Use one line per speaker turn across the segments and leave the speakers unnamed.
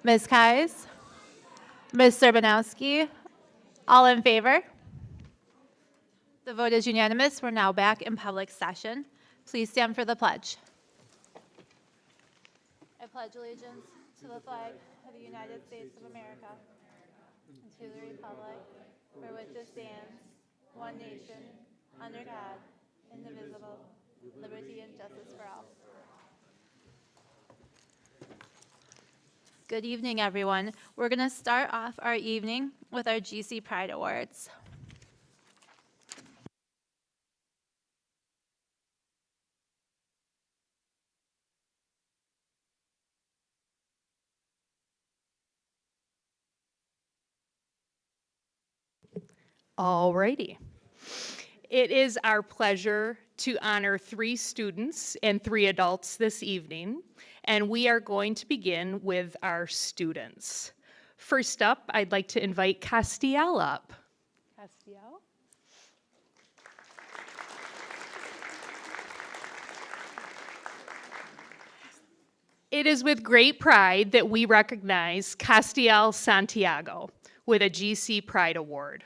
Ms. Kais? Ms. Serbanowski? All in favor? The vote is unanimous. We're now back in public session. Please stand for the pledge. I pledge allegiance to the flag of the United States of America and to the republic for which it stands, one nation, under God, indivisible, liberty and justice for all. Good evening, everyone. We're going to start off our evening with our GC Pride Awards.
All righty. It is our pleasure to honor 3 students and 3 adults this evening, and we are going to begin with our students. First up, I'd like to invite Castiel up. Castiel? It is with great pride that we recognize Castiel Santiago with a GC Pride Award.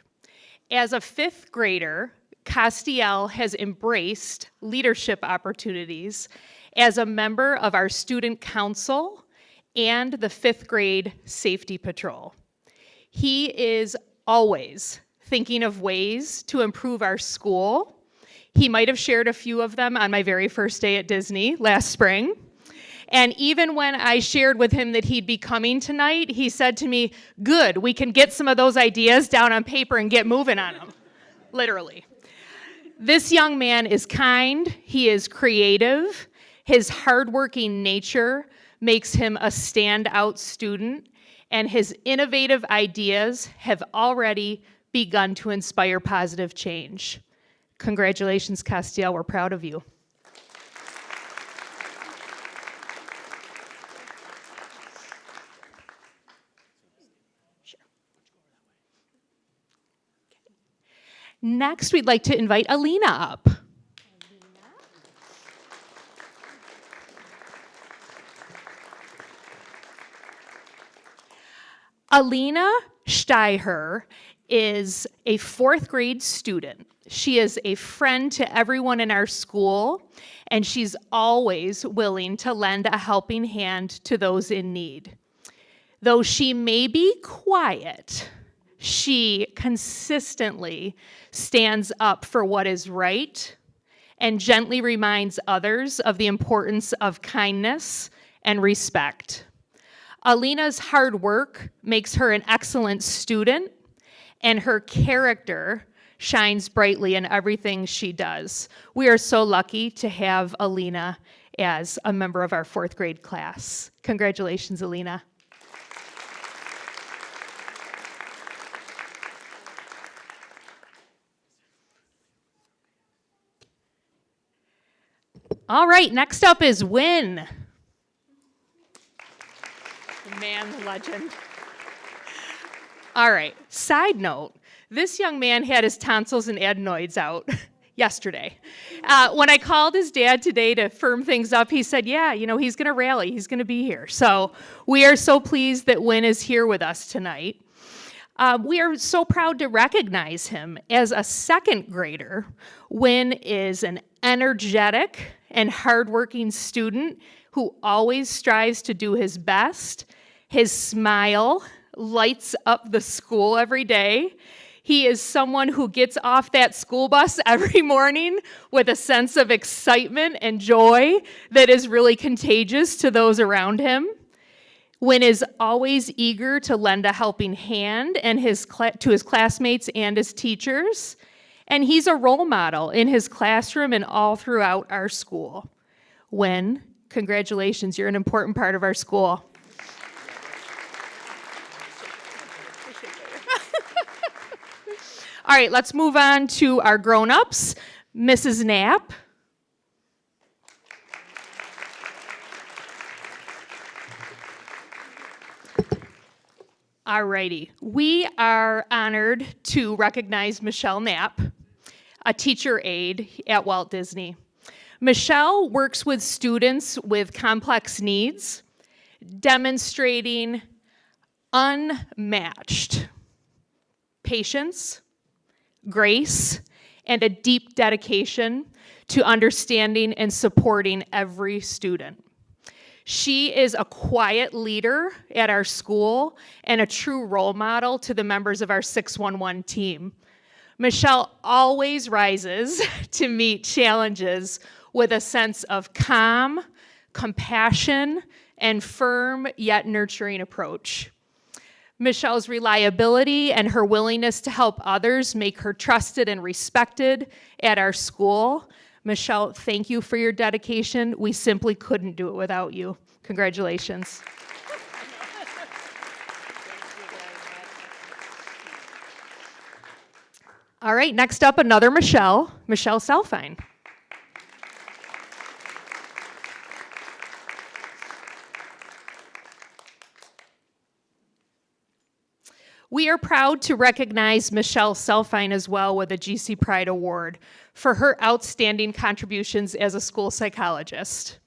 As a 5th grader, Castiel has embraced leadership opportunities as a member of our student council and the 5th grade safety patrol. He is always thinking of ways to improve our school. He might have shared a few of them on my very first day at Disney last spring. And even when I shared with him that he'd be coming tonight, he said to me, "Good, we can get some of those ideas down on paper and get moving on them," literally. This young man is kind, he is creative, his hardworking nature makes him a standout student, and his innovative ideas have already begun to inspire positive change. Congratulations, Castiel, we're proud of you. Next, we'd like to invite Alina up. Alina Steiher is a 4th grade student. She is a friend to everyone in our school, and she's always willing to lend a helping hand to those in need. Though she may be quiet, she consistently stands up for what is right and gently reminds others of the importance of kindness and respect. Alina's hard work makes her an excellent student, and her character shines brightly in everything she does. We are so lucky to have Alina as a member of our 4th grade class. Congratulations, Alina. All right, next up is Win. The man, the legend. All right, side note, this young man had his tonsils and adenoids out yesterday. When I called his dad today to firm things up, he said, yeah, he's going to rally. He's going to be here. So we are so pleased that Win is here with us tonight. We are so proud to recognize him as a 2nd grader. Win is an energetic and hardworking student who always strives to do his best. His smile lights up the school every day. He is someone who gets off that school bus every morning with a sense of excitement and joy that is really contagious to those around him. Win is always eager to lend a helping hand to his classmates and his teachers. And he's a role model in his classroom and all throughout our school. Win, congratulations, you're an important part of our school. All right, let's move on to our grown-ups. Mrs. Knapp. All righty, we are honored to recognize Michelle Knapp, a teacher aide at Walt Disney. Michelle works with students with complex needs, demonstrating unmatched patience, grace, and a deep dedication to understanding and supporting every student. She is a quiet leader at our school and a true role model to the members of our 611 team. Michelle always rises to meet challenges with a sense of calm, compassion, and firm yet nurturing approach. Michelle's reliability and her willingness to help others make her trusted and respected at our school. Michelle, thank you for your dedication. We simply couldn't do it without you. Congratulations. All right, next up, another Michelle Selfine. We are proud to recognize Michelle Selfine as well with a GC Pride Award for her outstanding contributions as a school psychologist.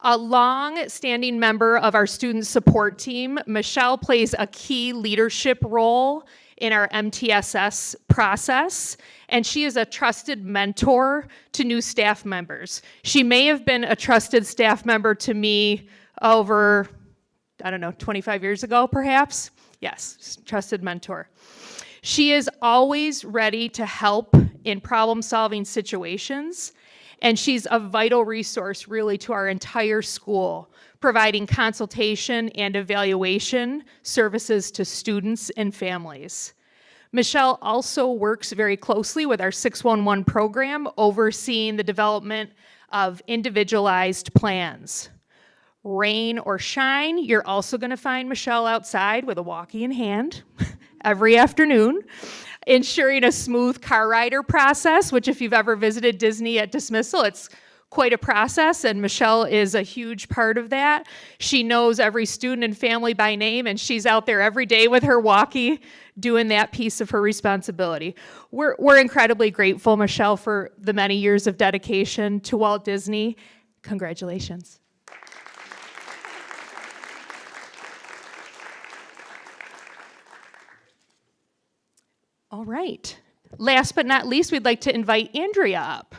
A long-standing member of our student support team, Michelle plays a key leadership role in our MTSS process, and she is a trusted mentor to new staff members. She may have been a trusted staff member to me over, 25 years ago, perhaps. Yes, trusted mentor. She is always ready to help in problem-solving situations, and she's a vital resource really to our entire school, providing consultation and evaluation services to students and families. Michelle also works very closely with our 611 program, overseeing the development of individualized plans. Rain or shine, you're also going to find Michelle outside with a walkie in hand every afternoon, ensuring a smooth car rider process, which if you've ever visited Disney at dismissal, it's quite a process, and Michelle is a huge part of that. She knows every student and family by name, and she's out there every day with her walkie doing that piece of her responsibility. We're incredibly grateful, Michelle, for the many years of dedication to Walt Disney. Congratulations. All right. Last but not least, we'd like to invite Andrea up.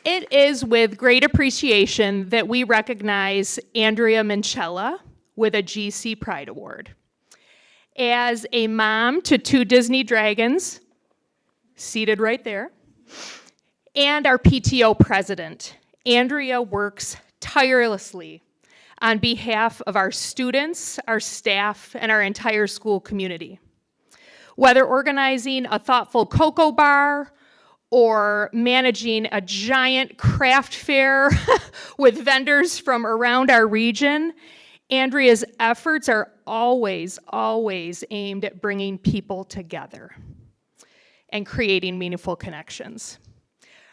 It is with great appreciation that we recognize Andrea Minchella with a GC Pride Award. As a mom to 2 Disney dragons, seated right there, and our PTO president, Andrea works tirelessly on behalf of our students, our staff, and our entire school community. Whether organizing a thoughtful cocoa bar or managing a giant craft fair with vendors from around our region, Andrea's efforts are always aimed at bringing people together and creating meaningful connections.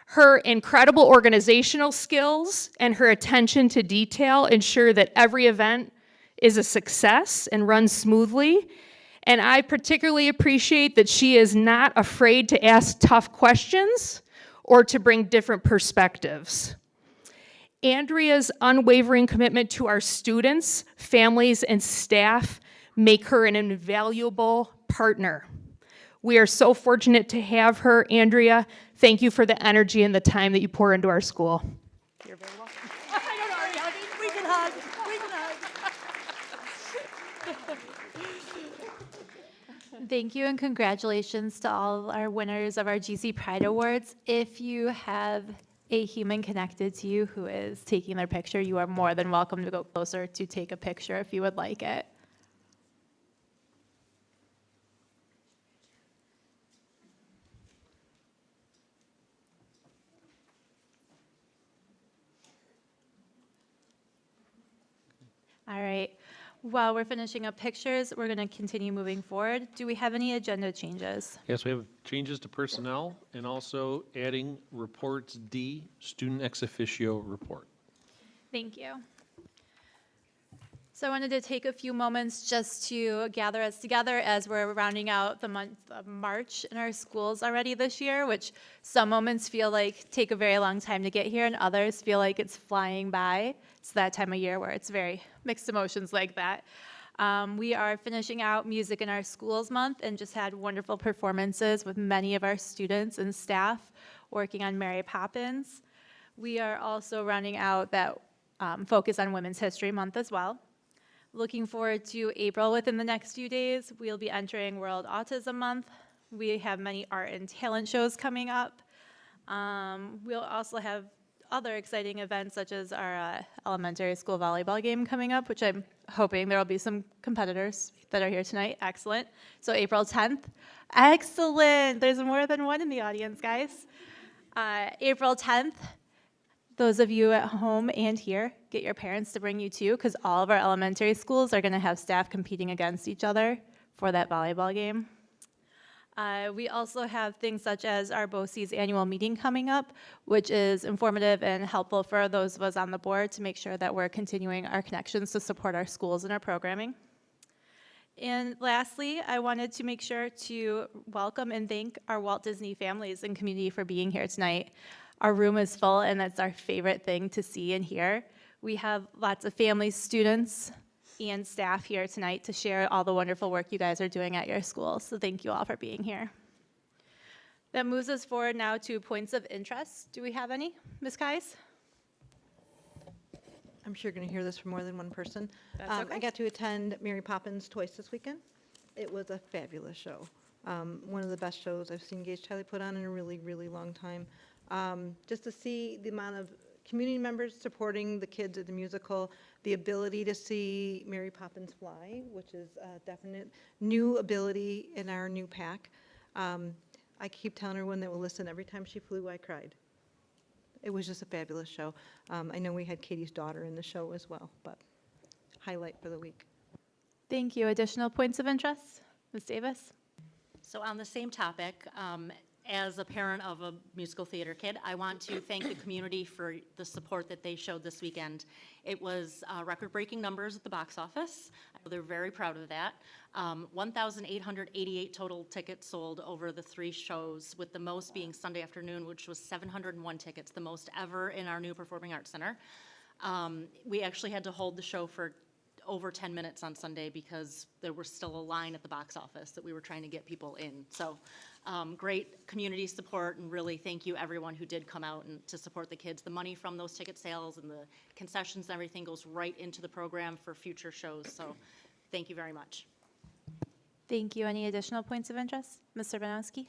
Her incredible organizational skills and her attention to detail ensure that every event is a success and runs smoothly. And I particularly appreciate that she is not afraid to ask tough questions or to bring different perspectives. Andrea's unwavering commitment to our students, families, and staff make her an invaluable partner. We are so fortunate to have her. Andrea, thank you for the energy and the time that you pour into our school. You're very welcome.
I don't know, are you hugging? We can hug. Thank you and congratulations to all our winners of our GC Pride Awards. If you have a human connected to you who is taking their picture, you are more than welcome to go closer to take a picture if you would like it. All right. While we're finishing up pictures, we're going to continue moving forward. Do we have any agenda changes?
Yes, we have changes to personnel and also adding reports D, student ex officio report.
Thank you. So I wanted to take a few moments just to gather us together as we're rounding out the month of March in our schools already this year, which some moments feel like take a very long time to get here and others feel like it's flying by. It's that time of year where it's very mixed emotions like that. We are finishing out Music in Our Schools month and just had wonderful performances with many of our students and staff working on Mary Poppins. We are also running out that focus on Women's History Month as well. Looking forward to April within the next few days. We'll be entering World Autism Month. We have many art and talent shows coming up. We'll also have other exciting events such as our elementary school volleyball game coming up, which I'm hoping there will be some competitors that are here tonight. Excellent. So April 10th. Excellent. There's more than one in the audience, guys. April 10th. Those of you at home and here, get your parents to bring you too, because all of our elementary schools are going to have staff competing against each other for that volleyball game. We also have things such as our BOCE's annual meeting coming up, which is informative and helpful for those of us on the board to make sure that we're continuing our connections to support our schools and our programming. And lastly, I wanted to make sure to welcome and thank our Walt Disney families and community for being here tonight. Our room is full, and that's our favorite thing to see and hear. We have lots of families, students, and staff here tonight to share all the wonderful work you guys are doing at your school. So thank you all for being here. That moves us forward now to points of interest. Do we have any, Ms. Kais?
I'm sure you're going to hear this from more than one person.
That's okay.
I got to attend Mary Poppins twice this weekend. It was a fabulous show. One of the best shows I've seen Gage Tiley put on in a really, really long time. Just to see the amount of community members supporting the kids at the musical, the ability to see Mary Poppins fly, which is a definite new ability in our new pack. I keep telling everyone that will listen, every time she flew, I cried. It was just a fabulous show. I know we had Katie's daughter in the show as well, but highlight for the week.
Thank you. Additional points of interest? Ms. Davis?
So on the same topic, as a parent of a musical theater kid, I want to thank the community for the support that they showed this weekend. It was record-breaking numbers at the box office. They're very proud of that. 1,888 total tickets sold over the 3 shows, with the most being Sunday afternoon, which was 701 tickets, the most ever in our new Performing Arts Center. We actually had to hold the show for over 10 minutes on Sunday because there was still a line at the box office that we were trying to get people in. So great community support, and really thank you everyone who did come out and to support the kids. The money from those ticket sales and the concessions and everything goes right into the program for future shows. So thank you very much.
Thank you. Any additional points of interest? Mr. Banowski?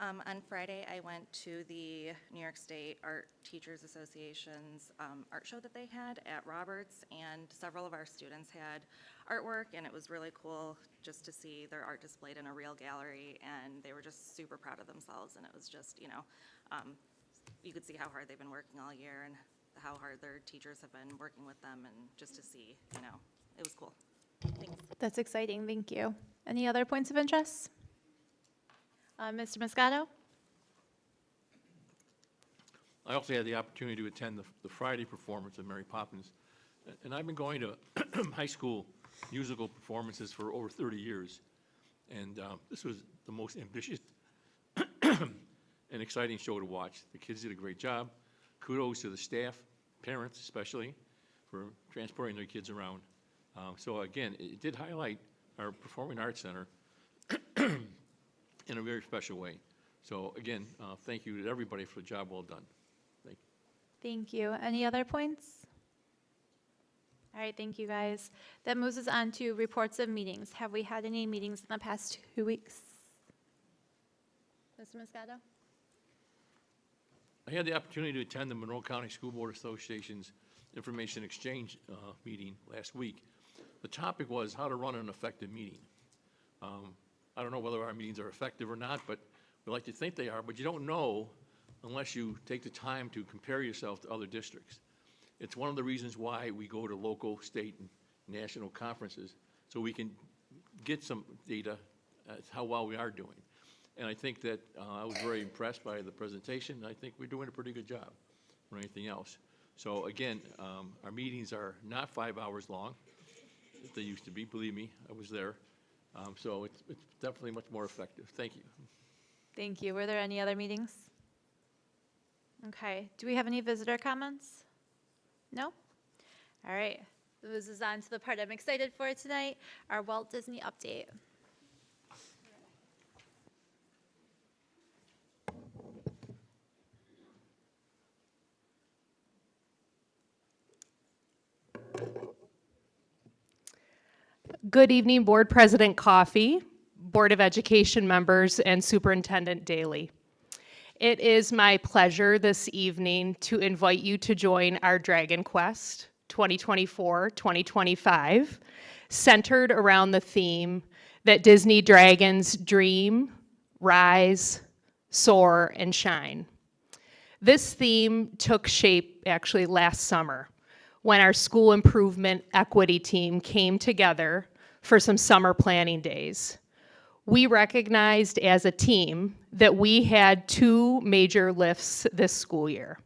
On Friday, I went to the New York State Art Teachers Association's art show that they had at Roberts, and several of our students had artwork, and it was really cool just to see their art displayed in a real gallery, and they were just super proud of themselves, and it was just, you could see how hard they've been working all year and how hard their teachers have been working with them, and just to see, it was cool. Thanks.
That's exciting. Thank you. Any other points of interest? Mr. Moscato?
I also had the opportunity to attend the Friday performance of Mary Poppins. And I've been going to high school musical performances for over 30 years. And this was the most ambitious and exciting show to watch. The kids did a great job. Kudos to the staff, parents especially, for transporting their kids around. So again, it did highlight our Performing Arts Center in a very special way. So again, thank you to everybody for a job well done. Thank you.
Thank you. Any other points? All right, thank you, guys. That moves us on to reports of meetings. Have we had any meetings in the past 2 weeks? Mr. Moscato?
I had the opportunity to attend the Monroe County School Board Association's Information Exchange meeting last week. The topic was how to run an effective meeting. I don't know whether our meetings are effective or not, but we like to think they are, but you don't know unless you take the time to compare yourself to other districts. It's one of the reasons why we go to local, state, and national conferences, so we can get some data as how well we are doing. And I think that I was very impressed by the presentation. I think we're doing a pretty good job or anything else. So again, our meetings are not 5 hours long, as they used to be, believe me, I was there. So it's definitely much more effective. Thank you.
Thank you. Were there any other meetings? Okay. Do we have any visitor comments? No? All right. This is on to the part I'm excited for tonight, our Walt Disney update.
Good evening, Board President Coffey, Board of Education members, and Superintendent Daly. It is my pleasure this evening to invite you to join our Dragon Quest 2024-2025, centered around the theme that Disney dragons dream, rise, soar, and shine. This theme took shape actually last summer when our school improvement equity team came together for some summer planning days. We recognized as a team that we had two major lifts this school year.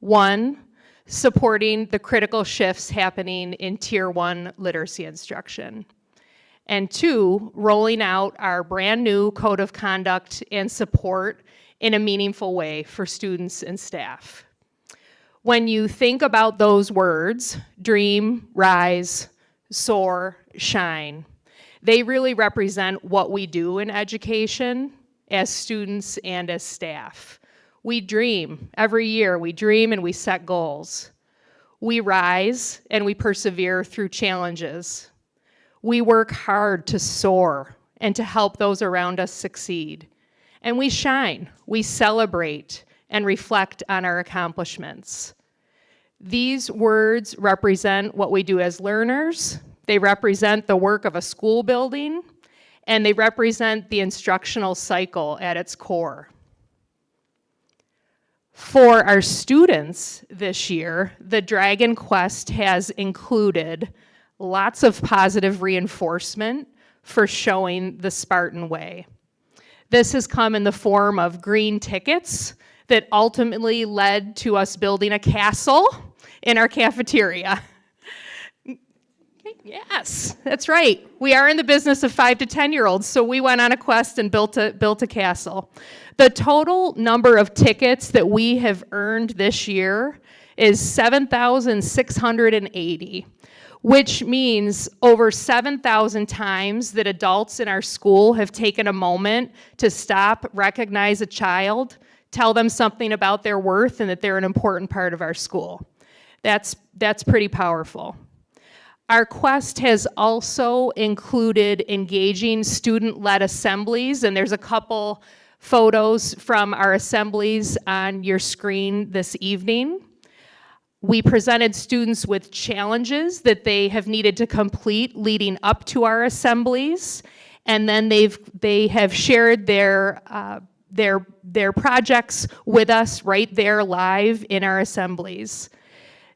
One, supporting the critical shifts happening in Tier 1 literacy instruction. And two, rolling out our brand new code of conduct and support in a meaningful way for students and staff. When you think about those words, dream, rise, soar, shine, they really represent what we do in education as students and as staff. We dream. Every year we dream and we set goals. We rise and we persevere through challenges. We work hard to soar and to help those around us succeed. And we shine. We celebrate and reflect on our accomplishments. These words represent what we do as learners. They represent the work of a school building, and they represent the instructional cycle at its core. For our students this year, the Dragon Quest has included lots of positive reinforcement for showing the Spartan way. This has come in the form of green tickets that ultimately led to us building a castle in our cafeteria. Yes, that's right. We are in the business of 5 to 10-year-olds, so we went on a quest and built a castle. The total number of tickets that we have earned this year is 7,680, which means over 7,000 times that adults in our school have taken a moment to stop, recognize a child, tell them something about their worth and that they're an important part of our school. That's pretty powerful. Our quest has also included engaging student-led assemblies, and there's a couple photos from our assemblies on your screen this evening. We presented students with challenges that they have needed to complete leading up to our assemblies, and then they have shared their projects with us right there live in our assemblies.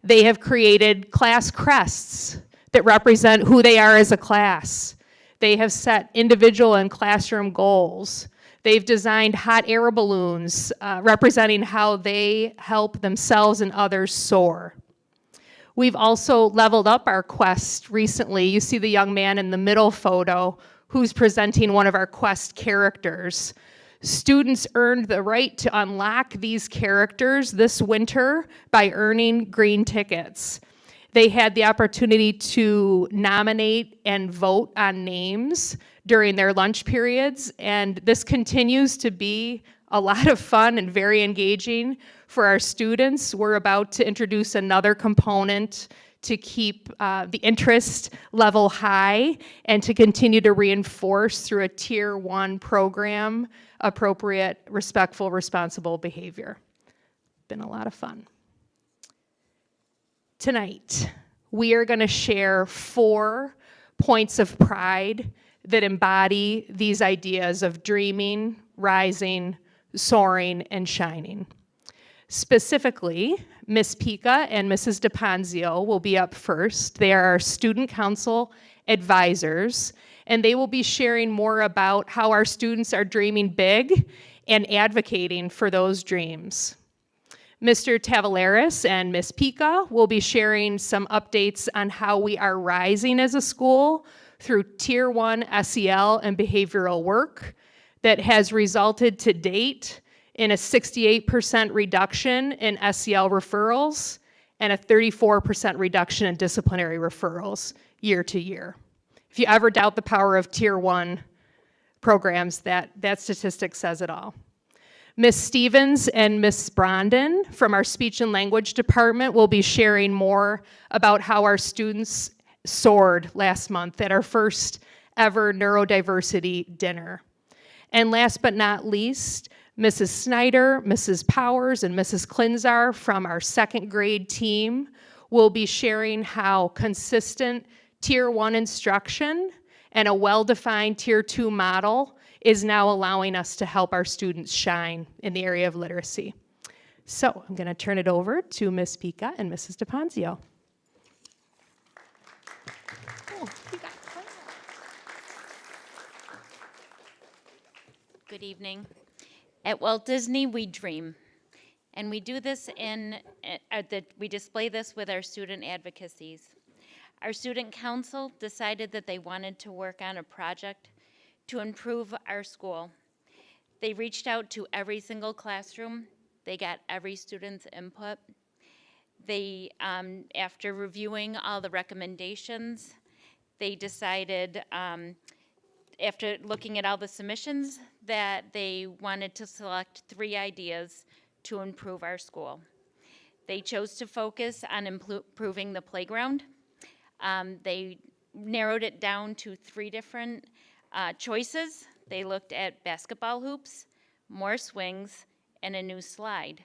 They have created class crests that represent who they are as a class. They have set individual and classroom goals. They've designed hot air balloons representing how they help themselves and others soar. We've also leveled up our quest recently. You see the young man in the middle photo who's presenting one of our quest characters. Students earned the right to unlock these characters this winter by earning green tickets. They had the opportunity to nominate and vote on names during their lunch periods, and this continues to be a lot of fun and very engaging for our students. We're about to introduce another component to keep the interest level high and to continue to reinforce through a Tier 1 program appropriate, respectful, responsible behavior. Been a lot of fun. Tonight, we are going to share 4 points of pride that embody these ideas of dreaming, rising, soaring, and shining. Specifically, Ms. Pica and Mrs. DePonzio will be up first. They are our student council advisors, and they will be sharing more about how our students are dreaming big and advocating for those dreams. Mr. Tavalaris and Ms. Pica will be sharing some updates on how we are rising as a school through Tier 1 SEL and behavioral work that has resulted to date in a 68% reduction in SEL referrals and a 34% reduction in disciplinary referrals year to year. If you ever doubt the power of Tier 1 programs, that statistic says it all. Ms. Stevens and Ms. Brondon from our speech and language department will be sharing more about how our students soared last month at our first ever neurodiversity dinner. And last but not least, Mrs. Snyder, Mrs. Powers, and Mrs. Klinzar from our second grade team will be sharing how consistent Tier 1 instruction and a well-defined Tier 2 model is now allowing us to help our students shine in the area of literacy. So I'm going to turn it over to Ms. Pica and Mrs. DePonzio.
Good evening. At Walt Disney, we dream. And we do this we display this with our student advocacies. Our student council decided that they wanted to work on a project to improve our school. They reached out to every single classroom. They got every student's input. They, after reviewing all the recommendations, they decided, after looking at all the submissions, that they wanted to select 3 ideas to improve our school. They chose to focus on improving the playground. They narrowed it down to 3 different choices. They looked at basketball hoops, more swings, and a new slide.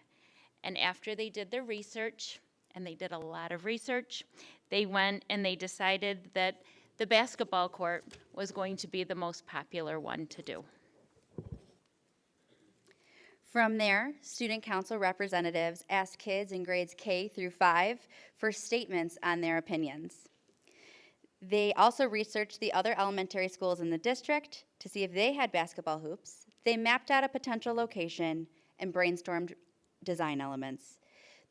And after they did their research, and they did a lot of research, they went and they decided that the basketball court was going to be the most popular one to do.
From there, student council representatives asked kids in grades K through 5 for statements on their opinions. They also researched the other elementary schools in the district to see if they had basketball hoops. They mapped out a potential location and brainstormed design elements.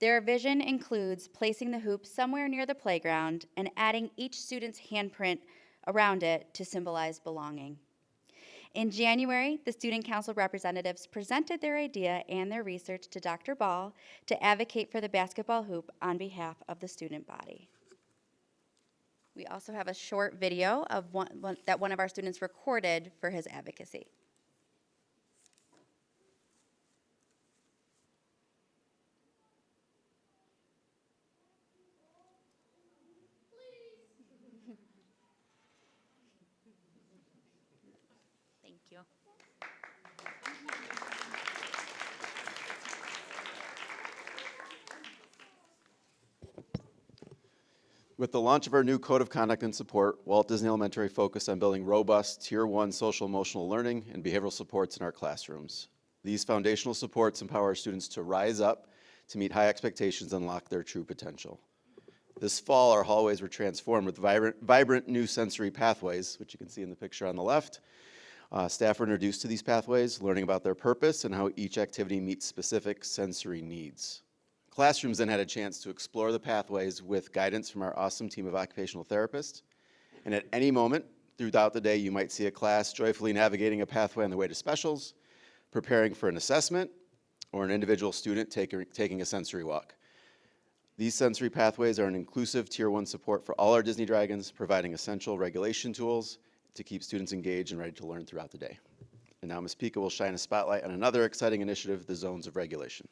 Their vision includes placing the hoop somewhere near the playground and adding each student's handprint around it to symbolize belonging. In January, the student council representatives presented their idea and their research to Dr. Ball to advocate for the basketball hoop on behalf of the student body. We also have a short video of that one of our students recorded for his advocacy.
Thank you.
With the launch of our new Code of Conduct and Support, Walt Disney Elementary focused on building robust Tier 1 social emotional learning and behavioral supports in our classrooms. These foundational supports empower our students to rise up, to meet high expectations, and unlock their true potential. This fall, our hallways were transformed with vibrant new sensory pathways, which you can see in the picture on the left. Staff were introduced to these pathways, learning about their purpose and how each activity meets specific sensory needs. Classrooms then had a chance to explore the pathways with guidance from our awesome team of occupational therapists. And at any moment throughout the day, you might see a class joyfully navigating a pathway on the way to specials, preparing for an assessment, or an individual student taking a sensory walk. These sensory pathways are an inclusive Tier 1 support for all our Disney Dragons, providing essential regulation tools to keep students engaged and ready to learn throughout the day. And now Ms. Pica will shine a spotlight on another exciting initiative, the Zones of Regulation.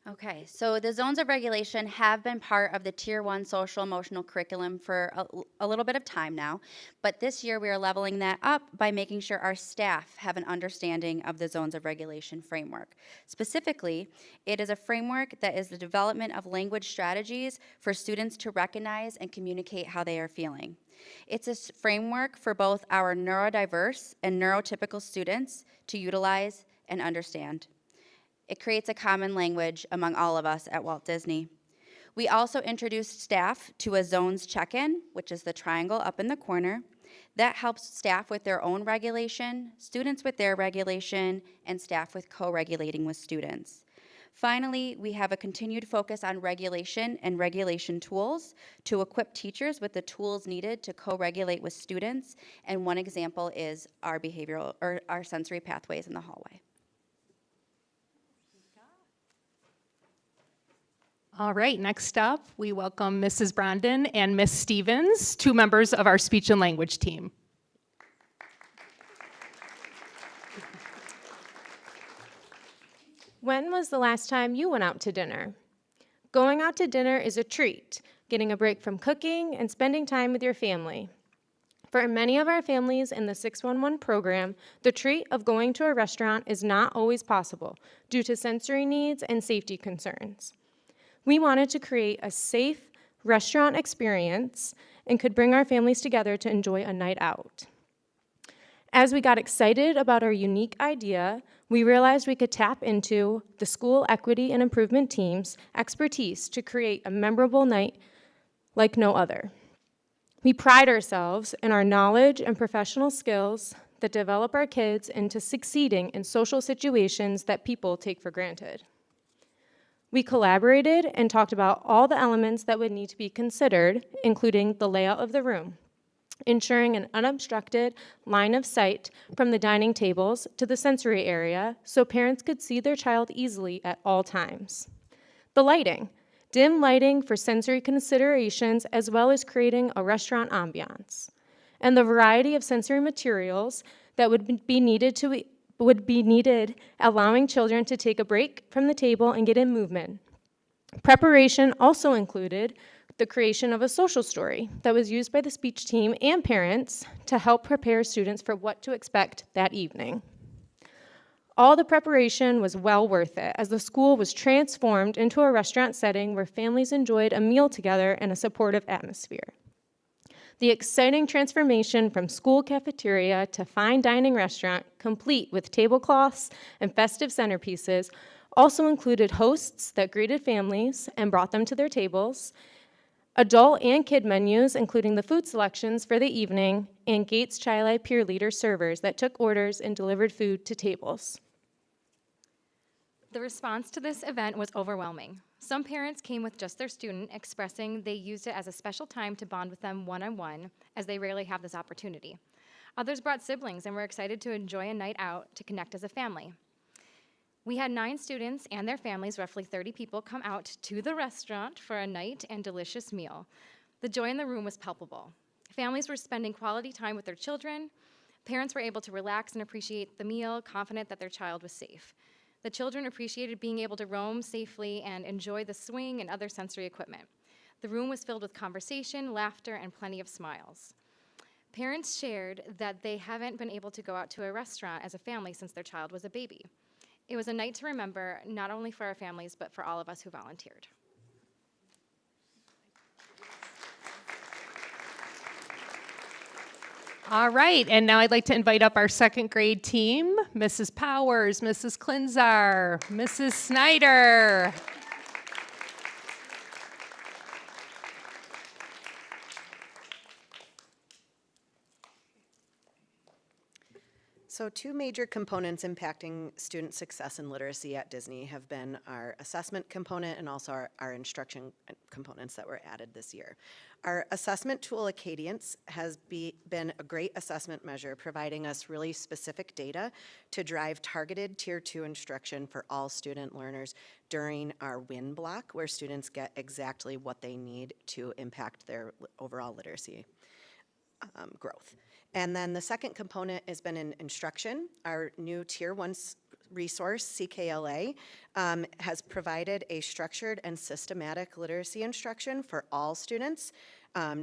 Okay, so the zones of regulation have been part of the Tier 1 social emotional curriculum for a little bit of time now, but this year we are leveling that up by making sure our staff have an understanding of the zones of regulation framework. Specifically, it is a framework that is the development of language strategies for students to recognize and communicate how they are feeling. It's a framework for both our neurodiverse and neurotypical students to utilize and understand. It creates a common language among all of us at Walt Disney. We also introduced staff to a zones check-in, which is the triangle up in the corner. That helps staff with their own regulation, students with their regulation, and staff with co-regulating with students. Finally, we have a continued focus on regulation and regulation tools to equip teachers with the tools needed to co-regulate with students. And one example is our behavioral or our sensory pathways in the hallway.
All right, next up, we welcome Mrs. Brandon and Miss Stevens, 2 members of our speech and language team.
When was the last time you went out to dinner? Going out to dinner is a treat, getting a break from cooking and spending time with your family. For many of our families in the 611 program, the treat of going to a restaurant is not always possible due to sensory needs and safety concerns. We wanted to create a safe restaurant experience and could bring our families together to enjoy a night out. As we got excited about our unique idea, we realized we could tap into the school equity and improvement team's expertise to create a memorable night like no other. We pride ourselves in our knowledge and professional skills that develop our kids into succeeding in social situations that people take for granted. We collaborated and talked about all the elements that would need to be considered, including the layout of the room, ensuring an unobstructed line of sight from the dining tables to the sensory area so parents could see their child easily at all times. The lighting, dim lighting for sensory considerations as well as creating a restaurant ambiance, and the variety of sensory materials that would be needed, allowing children to take a break from the table and get in movement. Preparation also included the creation of a social story that was used by the speech team and parents to help prepare students for what to expect that evening. All the preparation was well worth it, as the school was transformed into a restaurant setting where families enjoyed a meal together in a supportive atmosphere. The exciting transformation from school cafeteria to fine dining restaurant, complete with tablecloths and festive centerpieces, also included hosts that greeted families and brought them to their tables, adult and kid menus, including the food selections for the evening, and Gates Chi peer leader servers that took orders and delivered food to tables.
The response to this event was overwhelming. Some parents came with just their student, expressing they used it as a special time to bond with them one-on-one, as they rarely have this opportunity. Others brought siblings and were excited to enjoy a night out to connect as a family. We had 9 students and their families, roughly 30 people, come out to the restaurant for a night and delicious meal. The joy in the room was palpable. Families were spending quality time with their children. Parents were able to relax and appreciate the meal, confident that their child was safe. The children appreciated being able to roam safely and enjoy the swing and other sensory equipment. The room was filled with conversation, laughter, and plenty of smiles. Parents shared that they haven't been able to go out to a restaurant as a family since their child was a baby. It was a night to remember, not only for our families, but for all of us who volunteered.
All right, and now I'd like to invite up our 2nd grade team, Mrs. Powers, Mrs. Klinzar, Mrs. Snyder.
So 2 major components impacting student success and literacy at Disney have been our assessment component and also our instruction components that were added this year. Our assessment tool, Acadience, has been a great assessment measure, providing us really specific data to drive targeted Tier 2 instruction for all student learners during our WIN block, where students get exactly what they need to impact their overall literacy growth. And then the second component has been in instruction. Our new Tier 1 resource, CKLA, has provided a structured and systematic literacy instruction for all students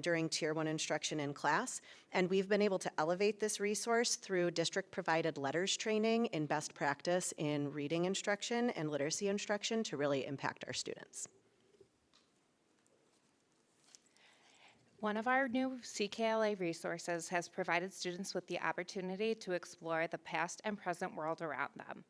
during Tier 1 instruction in class. And we've been able to elevate this resource through district-provided letters training in best practice in reading instruction and literacy instruction to really impact our students.
One of our new CKLA resources has provided students with the opportunity to explore the past and present world around them.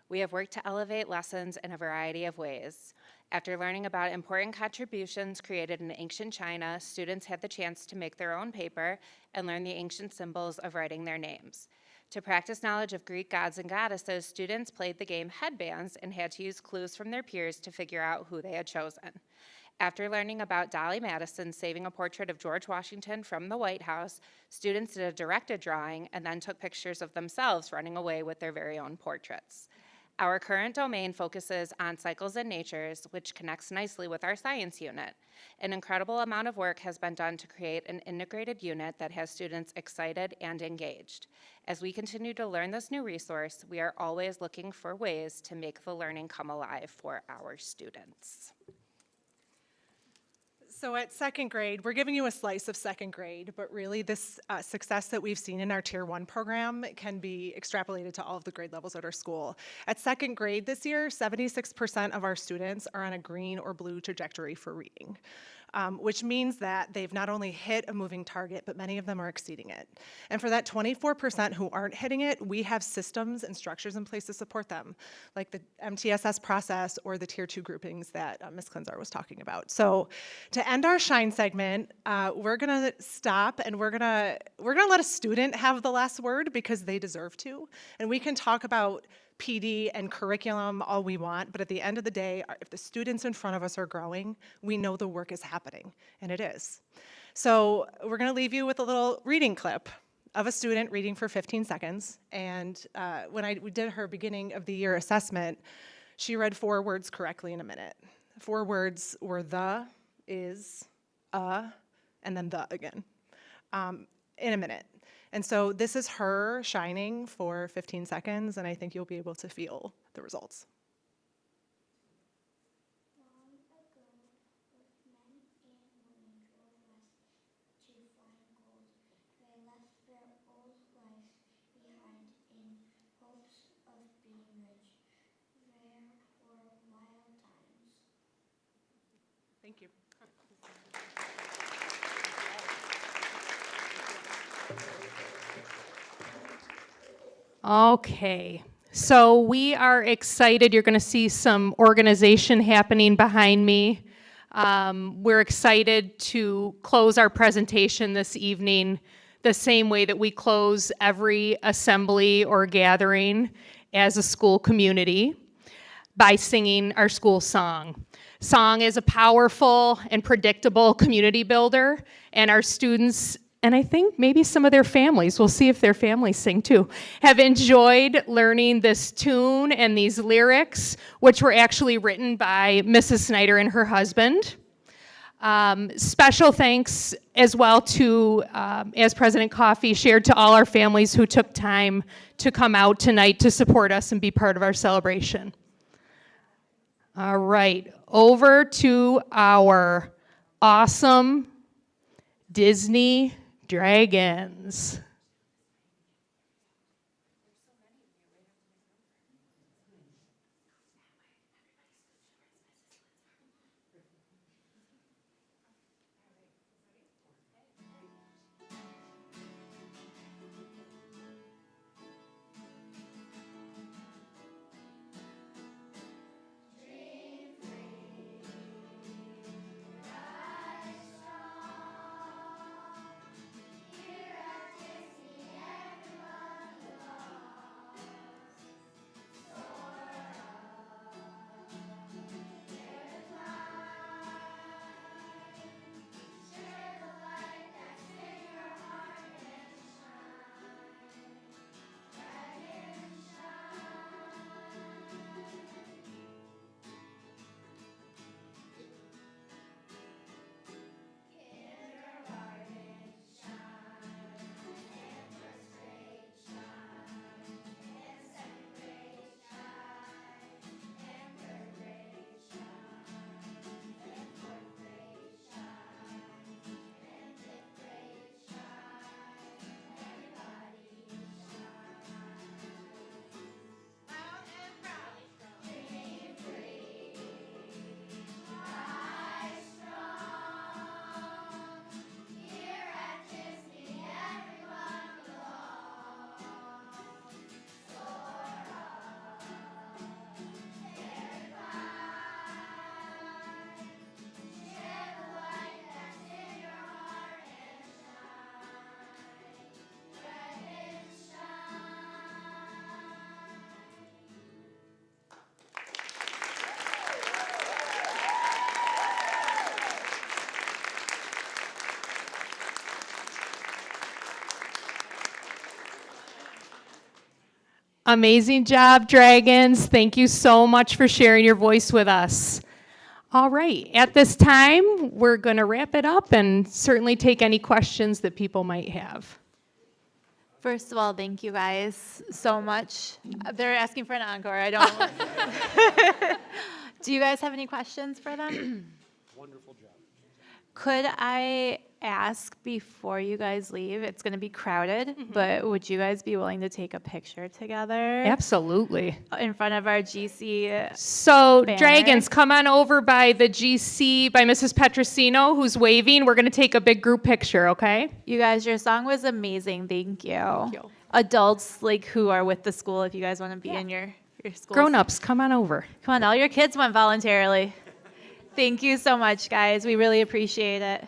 We have worked to elevate lessons in a variety of ways. After learning about important contributions created in ancient China, students had the chance to make their own paper and learn the ancient symbols of writing their names. To practice knowledge of Greek gods and goddesses, students played the game headbands and had to use clues from their peers to figure out who they had chosen. After learning about Dolly Madison saving a portrait of George Washington from the White House, students did a directed drawing and then took pictures of themselves running away with their very own portraits. Our current domain focuses on cycles and natures, which connects nicely with our science unit. An incredible amount of work has been done to create an integrated unit that has students excited and engaged. As we continue to learn this new resource, we are always looking for ways to make the learning come alive for our students.
So at second grade, we're giving you a slice of second grade, but really this success that we've seen in our Tier 1 program can be extrapolated to all of the grade levels at our school. At second grade this year, 76% of our students are on a green or blue trajectory for reading, which means that they've not only hit a moving target, but many of them are exceeding it. And for that 24% who aren't hitting it, we have systems and structures in place to support them, like the MTSS process or the Tier 2 groupings that Ms. Klinzar was talking about. So to end our Shine segment, we're gonna stop and we're gonna let a student have the last word because they deserve to. And we can talk about PD and curriculum all we want, but at the end of the day, if the students in front of us are growing, we know the work is happening, and it is. So we're gonna leave you with a little reading clip of a student reading for 15 seconds, and when we did her beginning of the year assessment, she read 4 words correctly in a minute. 4 words were the, is, and then the again, in a minute. And so this is her shining for 15 seconds, and I think you'll be able to feel the results.
Long ago, both men and women drove west to find gold. They left their old life behind in hopes of being rich. There were wild times.
Thank you.
Okay, so we are excited. You're going to see some organization happening behind me. We're excited to close our presentation this evening the same way that we close every assembly or gathering as a school community, by singing our school song. Song is a powerful and predictable community builder, and our students, and I think maybe some of their families, we'll see if their families sing too, have enjoyed learning this tune and these lyrics, which were actually written by Mrs. Snyder and her husband. Special thanks as well to, as President Coffey shared, to all our families who took time to come out tonight to support us and be part of our celebration. All right, over to our awesome Disney Dragons.
Here at Disney.
Amazing job, Dragons. Thank you so much for sharing your voice with us. All right, at this time, we're going to wrap it up and certainly take any questions that people might have.
First of all, thank you guys so much. They're asking for an encore. I don't. Do you guys have any questions for them?
Wonderful job.
Could I ask before you guys leave? It's going to be crowded, but would you guys be willing to take a picture together?
Absolutely.
In front of our GC.
So,
banner?
Dragons, come on over by the GC, by Mrs. Petrosino, who's waving. We're going to take a big group picture, okay?
You guys, your song was amazing. Thank you.
Thank you.
Adults like who are with the school, if you guys want to be in your school.
Grown-ups, come on over.
Come on, all your kids went voluntarily. Thank you so much, guys. We really appreciate it.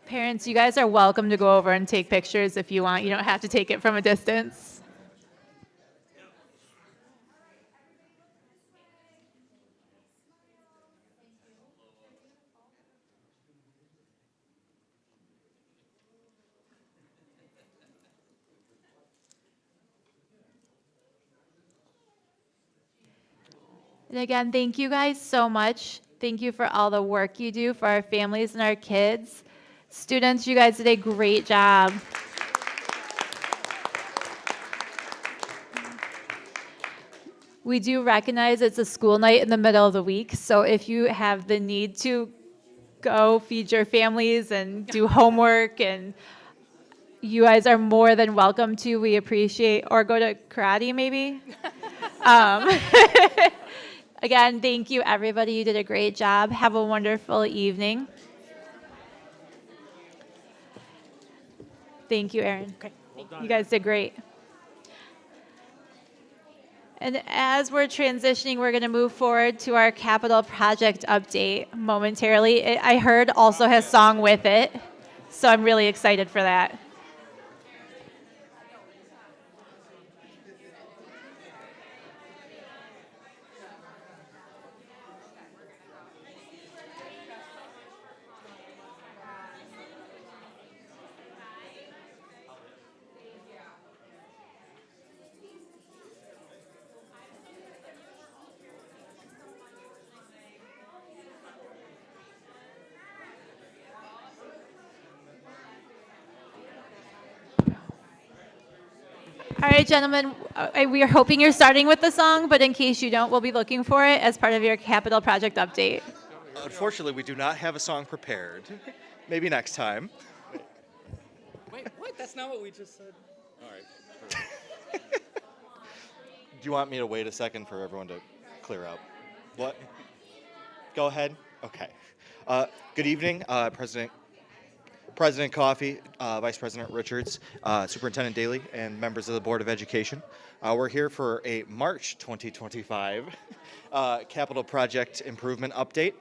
Parents, you guys are welcome to go over and take pictures if you want. You don't have to take it from a distance. And again, thank you guys so much. Thank you for all the work you do for our families and our kids. Students, you guys did a great job. We do recognize it's a school night in the middle of the week, so if you have the need to go feed your families and do homework, and you guys are more than welcome to. We appreciate, or go to karate maybe. Again, thank you everybody. You did a great job. Have a wonderful evening. Thank you, Erin.
Okay.
You guys did great. And as we're transitioning, we're going to move forward to our capital project update momentarily. I heard also has song with it, so I'm really excited for that. All right, gentlemen, we are hoping you're starting with the song, but in case you don't, we'll be looking for it as part of your capital project update.
Unfortunately, we do not have a song prepared. Maybe next time.
Wait, what? That's not what we just said. All right.
Do you want me to wait a second for everyone to clear up? What? Go ahead. Okay. Good evening, President Coffey, Vice President Richards, Superintendent Daly, and members of the Board of Education. We're here for a March 2025 capital project improvement update.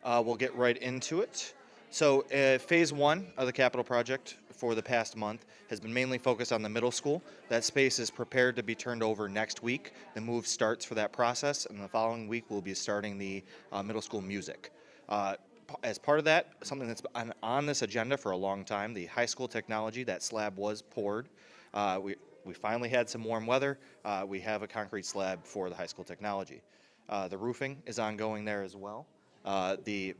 We'll get right into it. So phase one of the capital project for the past month has been mainly focused on the middle school. That space is prepared to be turned over next week. The move starts for that process, and the following week we'll be starting the middle school music. As part of that, something that's been on this agenda for a long time, the high school technology, that slab was poured. We finally had some warm weather. We have a concrete slab for the high school technology. The roofing is ongoing there as well. The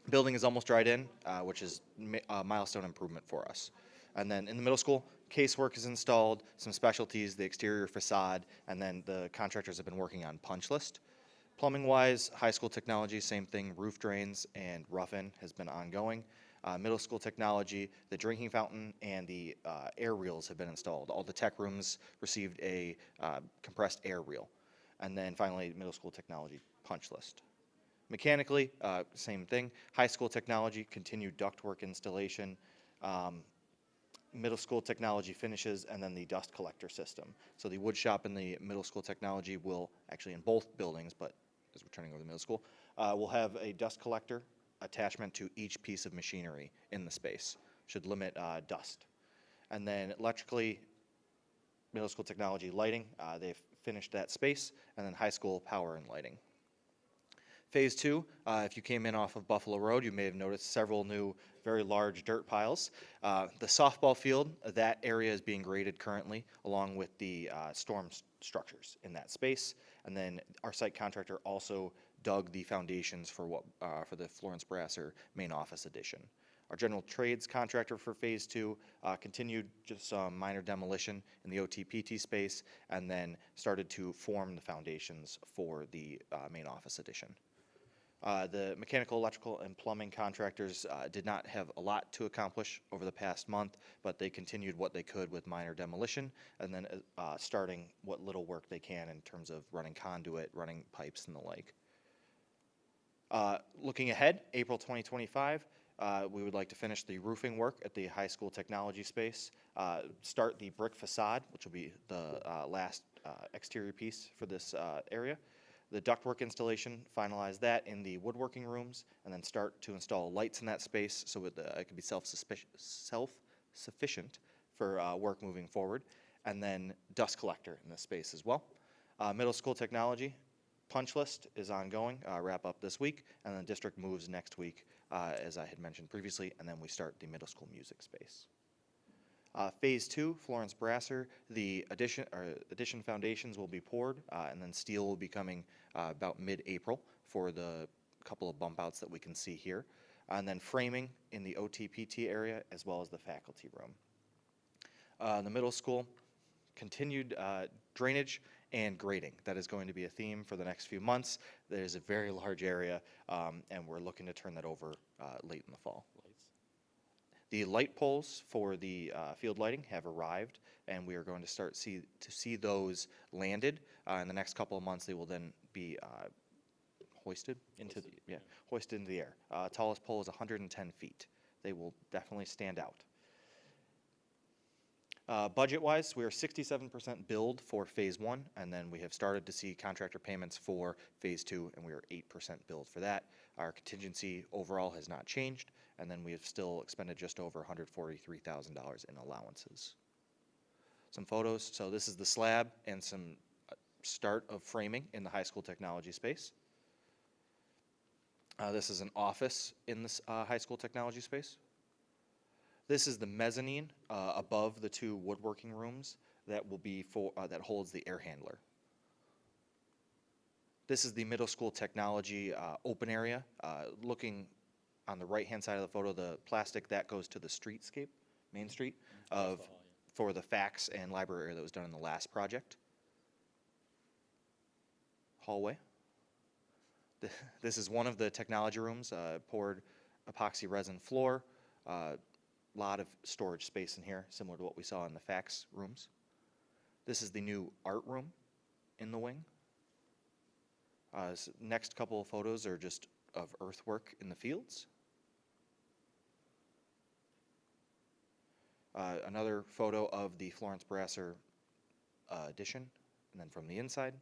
building is almost dried in, which is a milestone improvement for us. And then in the middle school, casework is installed, some specialties, the exterior facade, and then the contractors have been working on punch list. Plumbing-wise, high school technology, same thing, roof drains and rough-in has been ongoing. Middle school technology, the drinking fountain and the air reels have been installed. All the tech rooms received a compressed air reel. And then finally, middle school technology punch list. Mechanically, same thing. High school technology, continued ductwork installation. Middle school technology finishes, and then the dust collector system. So the wood shop and the middle school technology will, actually in both buildings, but as we're turning over the middle school, We'll have a dust collector attachment to each piece of machinery in the space. Should limit dust. And then electrically, middle school technology lighting, they've finished that space, and then high school power and lighting. Phase 2, if you came in off of Buffalo Road, you may have noticed several new, very large dirt piles. The softball field, that area is being graded currently, along with the storm structures in that space. And then our site contractor also dug the foundations for for the Florence Brasser main office addition. Our general trades contractor for Phase 2 continued just some minor demolition in the OTPT space, and then started to form the foundations for the main office addition. The mechanical, electrical, and plumbing contractors did not have a lot to accomplish over the past month, but they continued what they could with minor demolition, and then starting what little work they can in terms of running conduit, running pipes, and the like. Looking ahead, April 2025, we would like to finish the roofing work at the high school technology space, start the brick facade, which will be the last exterior piece for this area. The ductwork installation, finalize that in the woodworking rooms, and then start to install lights in that space so it can be self-sufficient for work moving forward. And then dust collector in this space as well. Middle school technology, punch list is ongoing, wrap up this week, and then district moves next week, as I had mentioned previously, and then we start the middle school music space. Phase 2, Florence Brasser, the addition foundations will be poured, and then steel will be coming about mid-April for the couple of bump outs that we can see here. And then framing in the OTPT area as well as the faculty room. The middle school, continued drainage and grading. That is going to be a theme for the next few months. There's a very large area, and we're looking to turn that over late in the fall. The light poles for the field lighting have arrived, and we are going to start to see those landed. In the next couple of months, they will then be hoisted into the air. Tallest pole is 110 feet. They will definitely stand out. Budget-wise, we are 67% billed for Phase 1, and then we have started to see contractor payments for Phase 2, and we are 8% billed for that. Our contingency overall has not changed, and then we have still expended just over $143,000 in allowances. Some photos. So this is the slab and some start of framing in the high school technology space. This is an office in this high school technology space. This is the mezzanine above the two woodworking rooms that will be that holds the air handler. This is the middle school technology open area. Looking on the right-hand side of the photo, the plastic that goes to the streetscape, Main Street, for the fax and library area that was done in the last project. Hallway. This is one of the technology rooms, poured epoxy resin floor. Lot of storage space in here, similar to what we saw in the fax rooms. This is the new art room in the wing. Next couple of photos are just of earthwork in the fields. Another photo of the Florence Brasser addition, and then from the inside.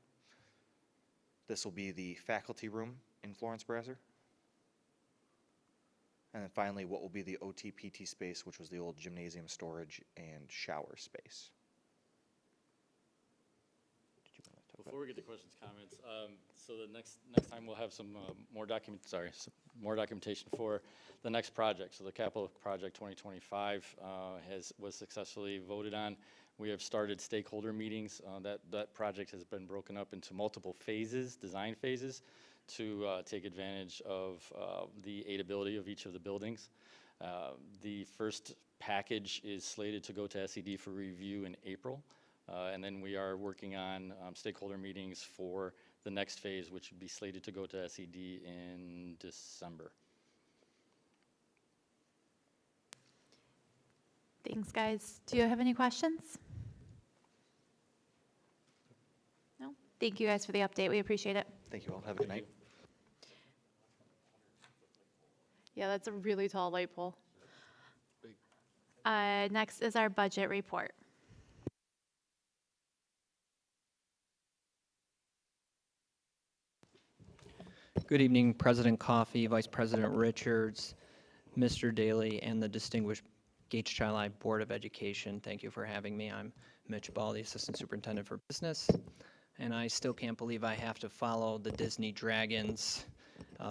This will be the faculty room in Florence Brasser. And then finally, what will be the OTPT space, which was the old gymnasium storage and shower space.
Before we get to questions, comments, so the next time we'll have some more documentation for the next project. So the capital project 2025 was successfully voted on. We have started stakeholder meetings. That project has been broken up into multiple phases, design phases, to take advantage of the aidability of each of the buildings. The first package is slated to go to SED for review in April. And then we are working on stakeholder meetings for the next phase, which would be slated to go to SED in December.
Thanks, guys. Do you have any questions? No? Thank you guys for the update. We appreciate it.
Thank you all. Have a good night.
Yeah, that's a really tall light pole. Next is our budget report.
Good evening, President Coffey, Vice President Richards, Mr. Daly, and the distinguished Gates Child Board of Education. Thank you for having me. I'm Mitch Ball, the Assistant Superintendent for Business, and I still can't believe I have to follow the Disney Dragons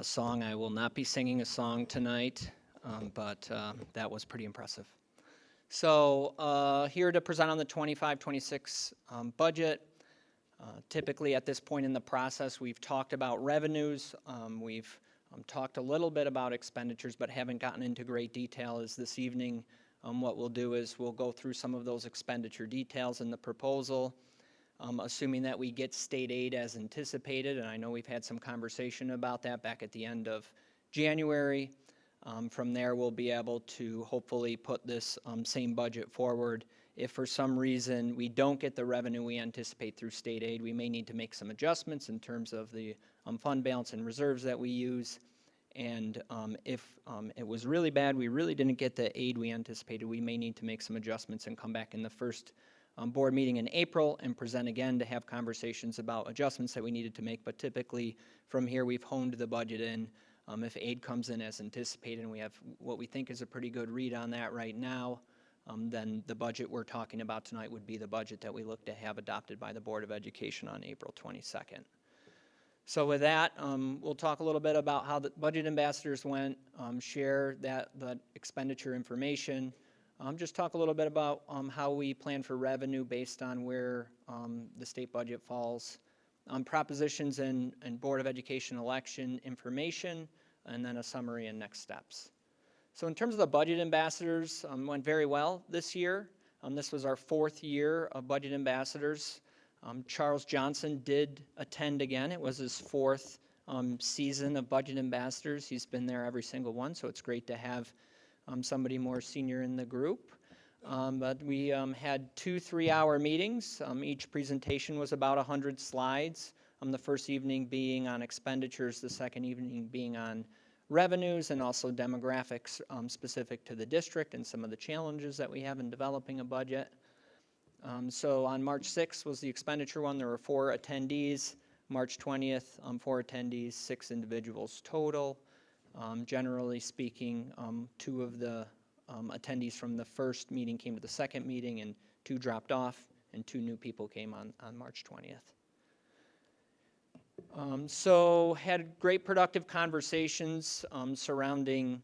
song. I will not be singing a song tonight, but that was pretty impressive. So here to present on the 25-26 budget. Typically at this point in the process, we've talked about revenues. We've talked a little bit about expenditures, but haven't gotten into great detail. As this evening, what we'll do is we'll go through some of those expenditure details in the proposal, assuming that we get state aid as anticipated, and I know we've had some conversation about that back at the end of January. From there, we'll be able to hopefully put this same budget forward. If for some reason we don't get the revenue we anticipate through state aid, we may need to make some adjustments in terms of the fund balance and reserves that we use. And if it was really bad, we really didn't get the aid we anticipated, we may need to make some adjustments and come back in the first board meeting in April and present again to have conversations about adjustments that we needed to make. But typically from here, we've honed the budget in. If aid comes in as anticipated and we have what we think is a pretty good read on that right now, then the budget we're talking about tonight would be the budget that we look to have adopted by the Board of Education on April 22nd. So with that, we'll talk a little bit about how the budget ambassadors went, share the expenditure information, just talk a little bit about how we plan for revenue based on where the state budget falls, propositions and Board of Education election information, and then a summary and next steps. So in terms of the budget ambassadors, went very well this year. This was our 4th year of budget ambassadors. Charles Johnson did attend again. It was his 4th season of budget ambassadors. He's been there every single one, so it's great to have somebody more senior in the group. But we had 2 3-hour meetings. Each presentation was about 100 slides. The first evening being on expenditures, the second evening being on revenues and also demographics specific to the district and some of the challenges that we have in developing a budget. So on March 6th was the expenditure one. There were 4 attendees. March 20th, 4 attendees, 6 individuals total. Generally speaking, 2 of the attendees from the first meeting came to the second meeting and 2 dropped off and 2 new people came on March 20th. So had great productive conversations surrounding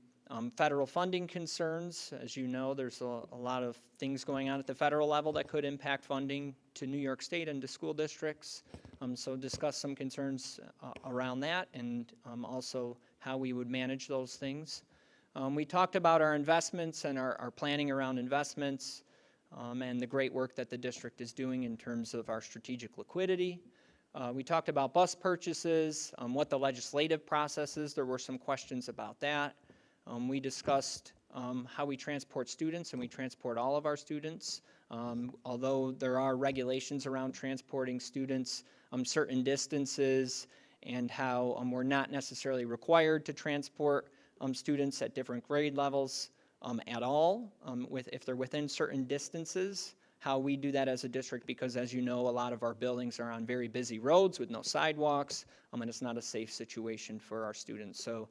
federal funding concerns. As you know, there's a lot of things going on at the federal level that could impact funding to New York State and to school districts. So discuss some concerns around that and also how we would manage those things. We talked about our investments and our planning around investments and the great work that the district is doing in terms of our strategic liquidity. We talked about bus purchases, what the legislative process is. There were some questions about that. We discussed how we transport students, and we transport all of our students. Although there are regulations around transporting students certain distances and how we're not necessarily required to transport students at different grade levels at all, if they're within certain distances. How we do that as a district, because as you know, a lot of our buildings are on very busy roads with no sidewalks, and it's not a safe situation for our students. So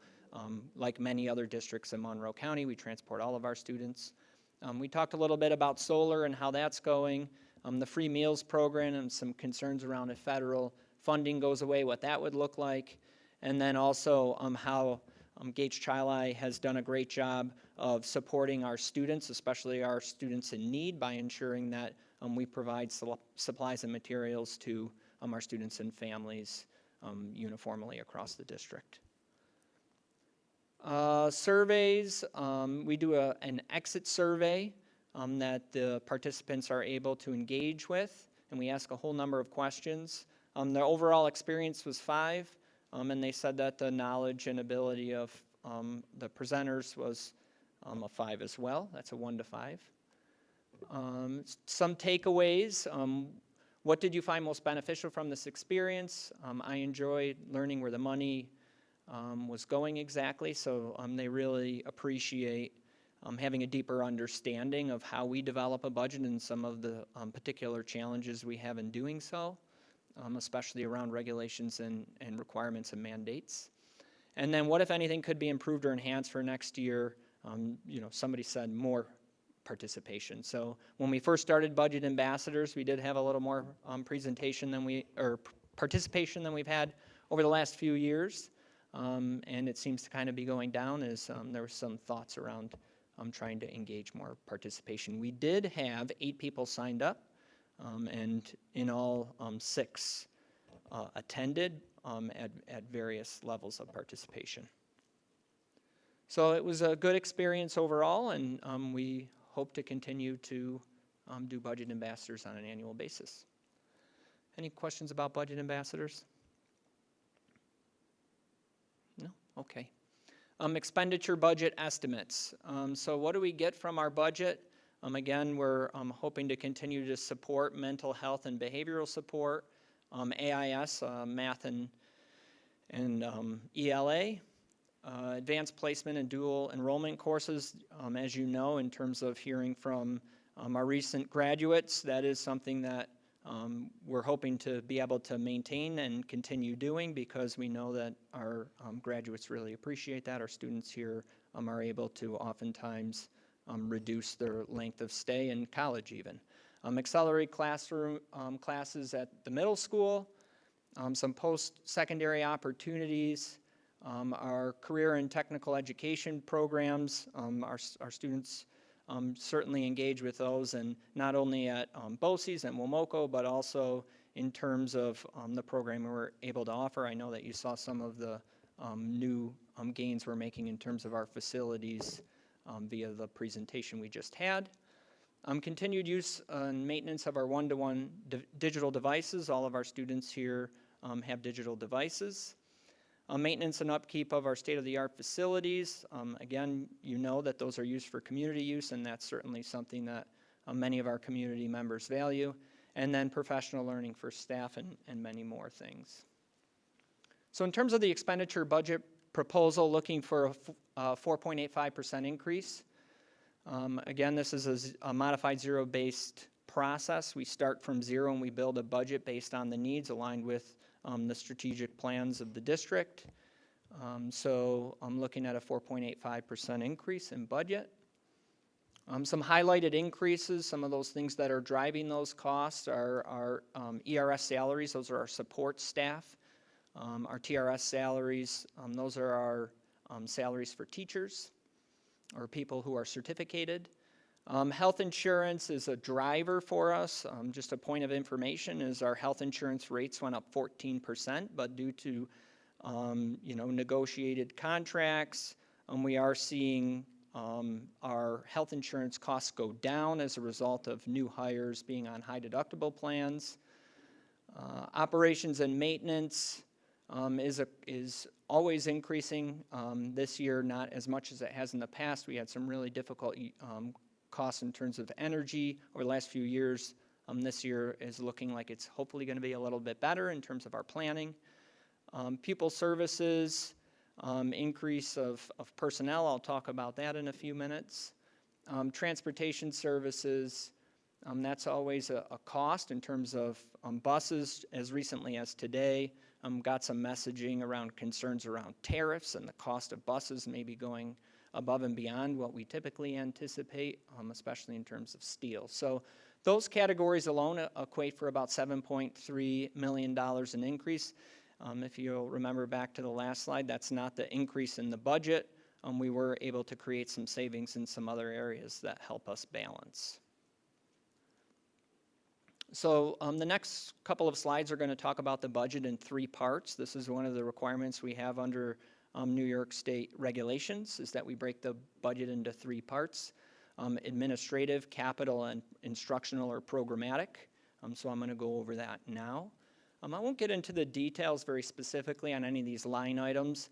like many other districts in Monroe County, we transport all of our students. We talked a little bit about solar and how that's going, the free meals program and some concerns around if federal funding goes away, what that would look like, and then also how Gates Chili has done a great job of supporting our students, especially our students in need, by ensuring that we provide supplies and materials to our students and families uniformly across the district. Surveys, we do an exit survey that the participants are able to engage with, and we ask a whole number of questions. The overall experience was 5. And they said that the knowledge and ability of the presenters was a 5 as well. That's a 1 to 5. Some takeaways. What did you find most beneficial from this experience? I enjoyed learning where the money was going exactly, so they really appreciate having a deeper understanding of how we develop a budget and some of the particular challenges we have in doing so. Especially around regulations and requirements and mandates. And then what, if anything, could be improved or enhanced for next year? Somebody said more participation. So when we first started Budget Ambassadors, we did have a little more participation than we've had over the last few years. And it seems to kind of be going down as there were some thoughts around trying to engage more participation. We did have 8 people signed up, and in all 6 attended at various levels of participation. So it was a good experience overall, and we hope to continue to do Budget Ambassadors on an annual basis. Any questions about Budget Ambassadors? No? Okay. Expenditure budget estimates. So what do we get from our budget? Again, we're hoping to continue to support mental health and behavioral support, AIS, math and ELA, advanced placement and dual enrollment courses. As you know, in terms of hearing from our recent graduates, that is something that we're hoping to be able to maintain and continue doing, because we know that our graduates really appreciate that. Our students here are able to oftentimes reduce their length of stay in college even. Accelerated classroom classes at the middle school, some post-secondary opportunities, our career and technical education programs. Our students certainly engage with those, and not only at BOCES and WMOCO, but also in terms of the program we're able to offer. I know that you saw some of the new gains we're making in terms of our facilities via the presentation we just had. Continued use and maintenance of our one-to-one digital devices. All of our students here have digital devices. Maintenance and upkeep of our state-of-the-art facilities. Again, you know that those are used for community use, and that's certainly something that many of our community members value. And then professional learning for staff and many more things. So in terms of the expenditure budget proposal, looking for a 4.85% increase. Again, this is a modified zero-based process. We start from zero and we build a budget based on the needs aligned with the strategic plans of the district. So I'm looking at a 4.85% increase in budget. Some highlighted increases, some of those things that are driving those costs are our ERS salaries. Those are our support staff. Our TRS salaries, those are our salaries for teachers or people who are certificated. Health insurance is a driver for us. Just a point of information is our health insurance rates went up 14%, but due to negotiated contracts, we are seeing our health insurance costs go down as a result of new hires being on high deductible plans. Operations and maintenance is always increasing. This year, not as much as it has in the past. We had some really difficult costs in terms of energy over the last few years. This year is looking like it's hopefully going to be a little bit better in terms of our planning. Pupil services, increase of personnel. I'll talk about that in a few minutes. Transportation services, that's always a cost in terms of buses. As recently as today, got some messaging around concerns around tariffs and the cost of buses maybe going above and beyond what we typically anticipate, especially in terms of steel. So those categories alone equate for about $7.3 million in increase. If you'll remember back to the last slide, that's not the increase in the budget. We were able to create some savings in some other areas that help us balance. So the next couple of slides are going to talk about the budget in 3 parts. This is one of the requirements we have under New York State regulations, is that we break the budget into 3 parts: administrative, capital, and instructional or programmatic. So I'm going to go over that now. I won't get into the details very specifically on any of these line items.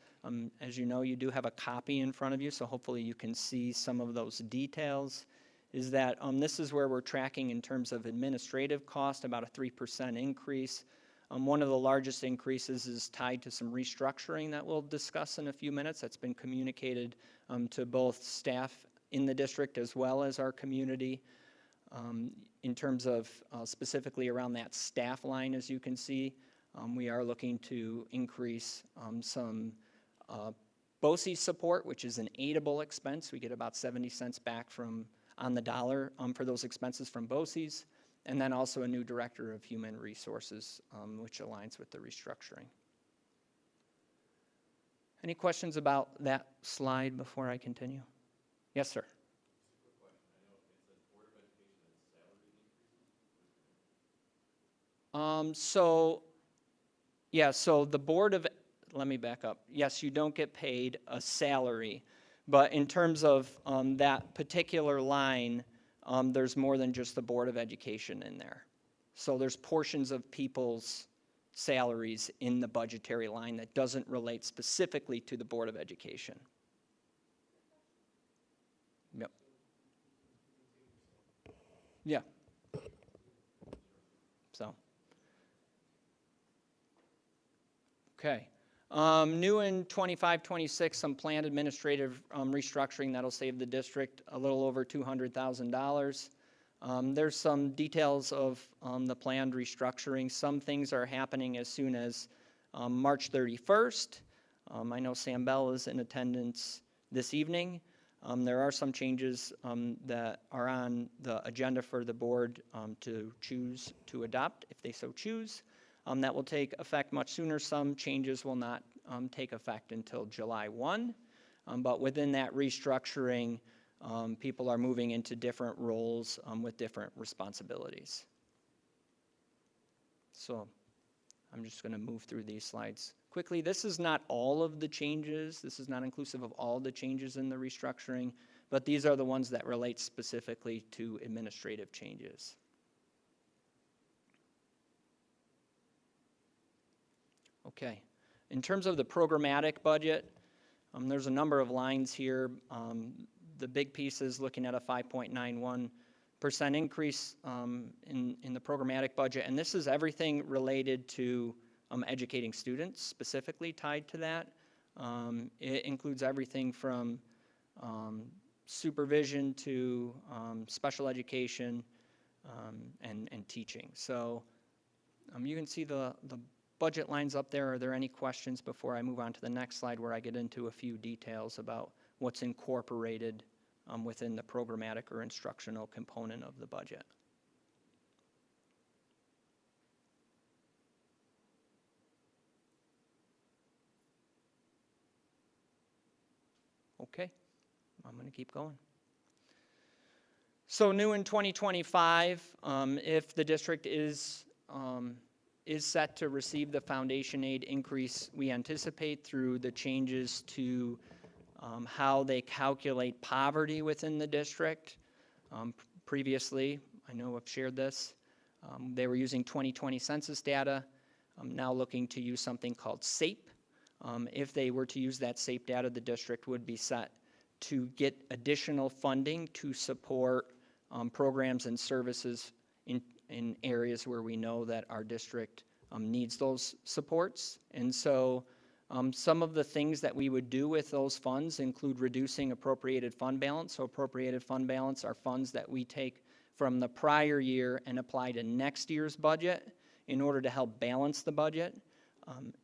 As you know, you do have a copy in front of you, so hopefully you can see some of those details. Is that this is where we're tracking in terms of administrative cost, about a 3% increase. One of the largest increases is tied to some restructuring that we'll discuss in a few minutes. That's been communicated to both staff in the district as well as our community. In terms of specifically around that staff line, as you can see, we are looking to increase some BOCE support, which is an aidable expense. We get about 70 cents back on the dollar for those expenses from BOCES. And then also a new director of human resources, which aligns with the restructuring. Any questions about that slide before I continue? Yes, sir. So the Board of, let me back up. Yes, you don't get paid a salary, but in terms of that particular line, there's more than just the Board of Education in there. So there's portions of people's salaries in the budgetary line that doesn't relate specifically to the Board of Education. Yep. Yeah. So. Okay. New in 25-26, some planned administrative restructuring that'll save the district a little over $200,000. There's some details of the planned restructuring. Some things are happening as soon as March 31st. I know Sam Bell is in attendance this evening. There are some changes that are on the agenda for the board to choose to adopt, if they so choose. That will take effect much sooner. Some changes will not take effect until July 1. But within that restructuring, people are moving into different roles with different responsibilities. So I'm just going to move through these slides quickly. This is not all of the changes. This is not inclusive of all the changes in the restructuring, but these are the ones that relate specifically to administrative changes. Okay. In terms of the programmatic budget, there's a number of lines here. The big piece is looking at a 5.91% increase in the programmatic budget, and this is everything related to educating students, specifically tied to that. It includes everything from supervision to special education and teaching. So you can see the budget lines up there. Are there any questions before I move on to the next slide where I get into a few details about what's incorporated within the programmatic or instructional component of the budget? Okay, I'm going to keep going. So new in 2025, if the district is set to receive the foundation aid increase we anticipate through the changes to how they calculate poverty within the district. Previously, I know I've shared this, they were using 2020 census data. I'm now looking to use something called SAPE. If they were to use that SAPE data, the district would be set to get additional funding to support programs and services in areas where we know that our district needs those supports. And so some of the things that we would do with those funds include reducing appropriated fund balance. So appropriated fund balance are funds that we take from the prior year and apply to next year's budget in order to help balance the budget.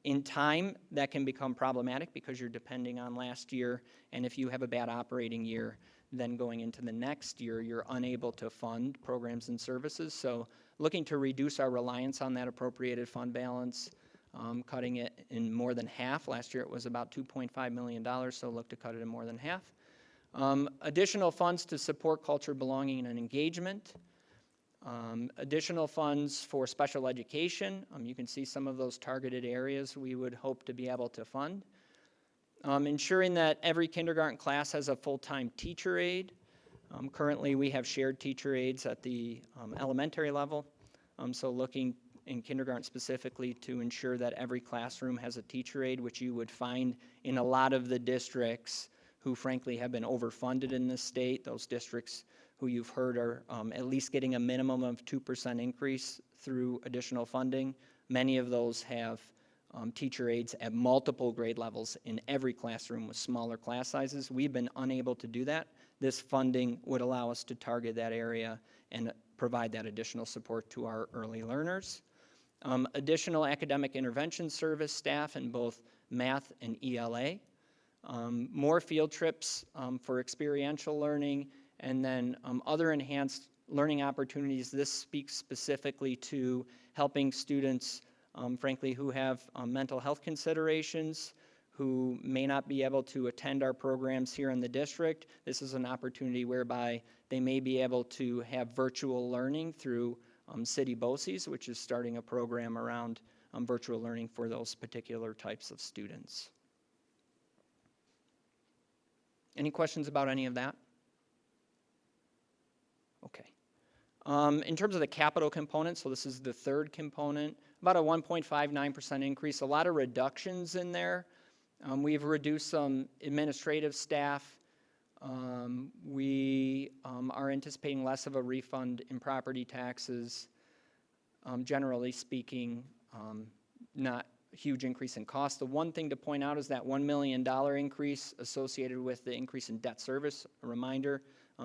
In time, that can become problematic because you're depending on last year, and if you have a bad operating year, then going into the next year, you're unable to fund programs and services. So looking to reduce our reliance on that appropriated fund balance, cutting it in more than half. Last year it was about $2.5 million, so look to cut it in more than half. Additional funds to support culture, belonging, and engagement. Additional funds for special education. You can see some of those targeted areas we would hope to be able to fund. Ensuring that every kindergarten class has a full-time teacher aide. Currently we have shared teacher aides at the elementary level. So looking in kindergarten specifically to ensure that every classroom has a teacher aide, which you would find in a lot of the districts who frankly have been overfunded in this state. Those districts who you've heard are at least getting a minimum of 2% increase through additional funding. Many of those have teacher aides at multiple grade levels in every classroom with smaller class sizes. We've been unable to do that. This funding would allow us to target that area and provide that additional support to our early learners. Additional academic intervention service staff in both math and ELA. more field trips for experiential learning, and then other enhanced learning opportunities. This speaks specifically to helping students, frankly, who have mental health considerations, who may not be able to attend our programs here in the district. This is an opportunity whereby they may be able to have virtual learning through City BOCES, which is starting a program around virtual learning for those particular types of students. Any questions about any of that? Okay. In terms of the capital component, so this is the third component, about a 1.59% increase, a lot of reductions in there. We've reduced some administrative staff. We are anticipating less of a refund in property taxes. Generally speaking, not a huge increase in cost. The one thing to point out is that $1 million increase associated with the increase in debt service. A reminder,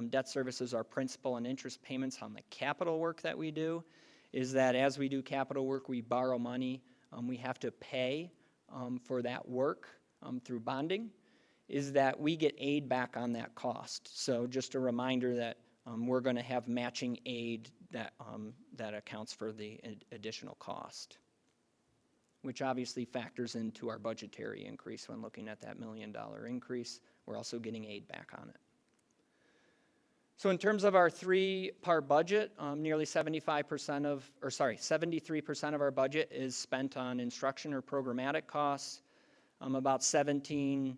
debt service is our principal and interest payments on the capital work that we do, is that as we do capital work, we borrow money. We have to pay for that work through bonding, is that we get aid back on that cost. So just a reminder that we're going to have matching aid that, that accounts for the additional cost, which obviously factors into our budgetary increase when looking at that $1 million increase. We're also getting aid back on it. So in terms of our three-part budget, nearly 73% of our budget is spent on instruction or programmatic costs, about 17%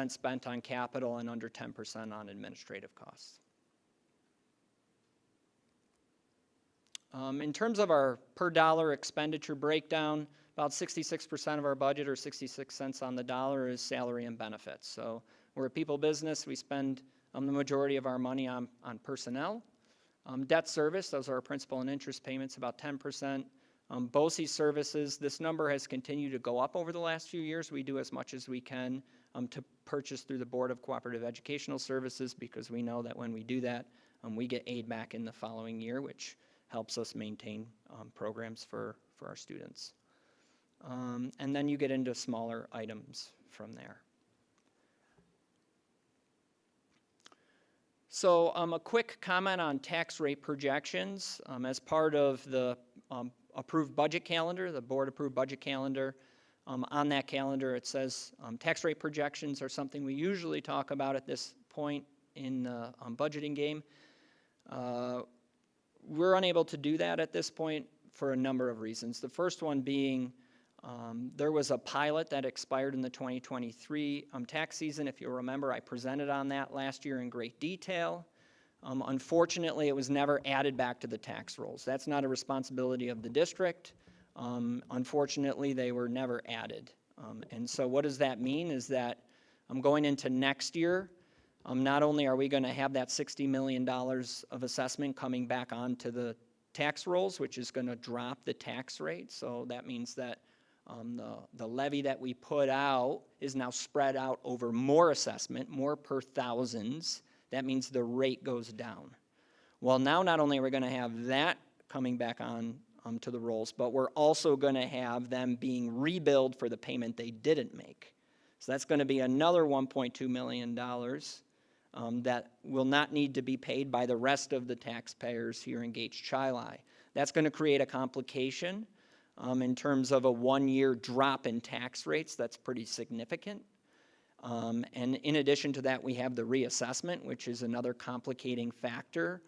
spent on capital, and under 10% on administrative costs. In terms of our per dollar expenditure breakdown, about 66% of our budget, or 66 cents on the dollar, is salary and benefits. So we're a people business. We spend the majority of our money on personnel. Debt service, those are our principal and interest payments, about 10%. BOCE services, this number has continued to go up over the last few years. We do as much as we can to purchase through the Board of Cooperative Educational Services, because we know that when we do that, we get aid back in the following year, which helps us maintain programs for our students. And then you get into smaller items from there. So a quick comment on tax rate projections. As part of the approved budget calendar, the board approved budget calendar, on that calendar it says tax rate projections are something we usually talk about at this point in the budgeting game. We're unable to do that at this point for a number of reasons. The first one being there was a pilot that expired in the 2023 tax season. If you'll remember, I presented on that last year in great detail. Unfortunately, it was never added back to the tax rolls. That's not a responsibility of the district. Unfortunately, they were never added. And so what does that mean is that going into next year, not only are we going to have that $60 million of assessment coming back onto the tax rolls, which is going to drop the tax rate. So that means that the levy that we put out is now spread out over more assessment, more per thousands. That means the rate goes down. Well, now not only are we going to have that coming back on to the rolls, but we're also going to have them being rebilled for the payment they didn't make. So that's going to be another $1.2 million that will not need to be paid by the rest of the taxpayers here in Gates-Chili. That's going to create a complication in terms of a one-year drop in tax rates. That's pretty significant. And in addition to that, we have the reassessment, which is another complicating factor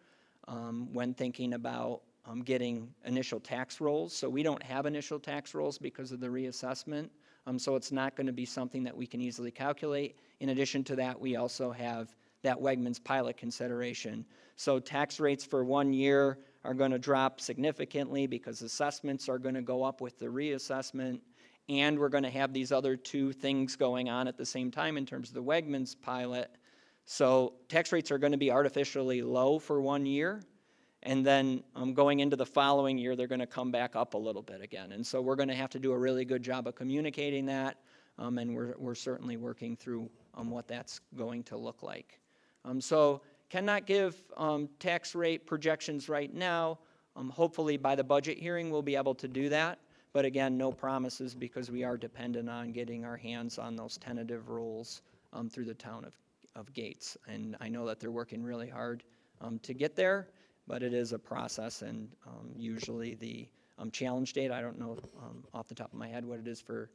when thinking about getting initial tax rolls. So we don't have initial tax rolls because of the reassessment. So it's not going to be something that we can easily calculate. In addition to that, we also have that Wegmans pilot consideration. So tax rates for 1 year are going to drop significantly because assessments are going to go up with the reassessment, and we're going to have these other two things going on at the same time in terms of the Wegmans pilot. So tax rates are going to be artificially low for 1 year, and then going into the following year, they're going to come back up a little bit again. And so we're going to have to do a really good job of communicating that, and we're certainly working through what that's going to look like. So cannot give tax rate projections right now. Hopefully by the budget hearing we'll be able to do that. But again, no promises because we are dependent on getting our hands on those tentative rules through the town of Gates. And I know that they're working really hard to get there, but it is a process, and usually the challenge date, I don't know off the top of my head what it is for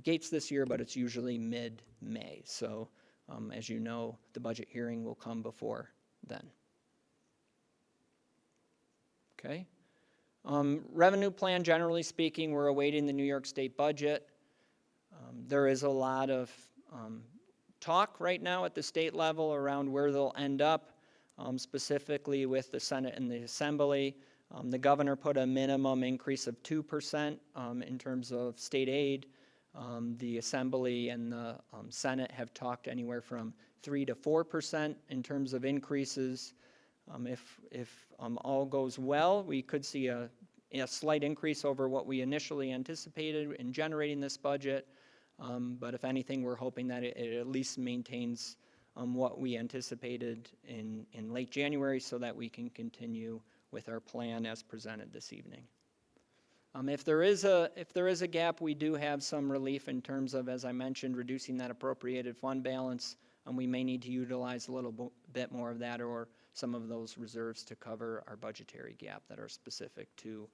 Gates this year, but it's usually mid-May. So as you know, the budget hearing will come before then. Okay. Revenue plan, generally speaking, we're awaiting the New York State budget. There is a lot of talk right now at the state level around where they'll end up, specifically with the Senate and the Assembly. The governor put a minimum increase of 2% in terms of state aid. The Assembly and the Senate have talked anywhere from 3 to 4% in terms of increases. If all goes well, we could see a slight increase over what we initially anticipated in generating this budget. But if anything, we're hoping that it at least maintains what we anticipated in late January so that we can continue with our plan as presented this evening. If there is a gap, we do have some relief in terms of, as I mentioned, reducing that appropriated fund balance. We may need to utilize a little bit more of that or some of those reserves to cover our budgetary gap that are specific to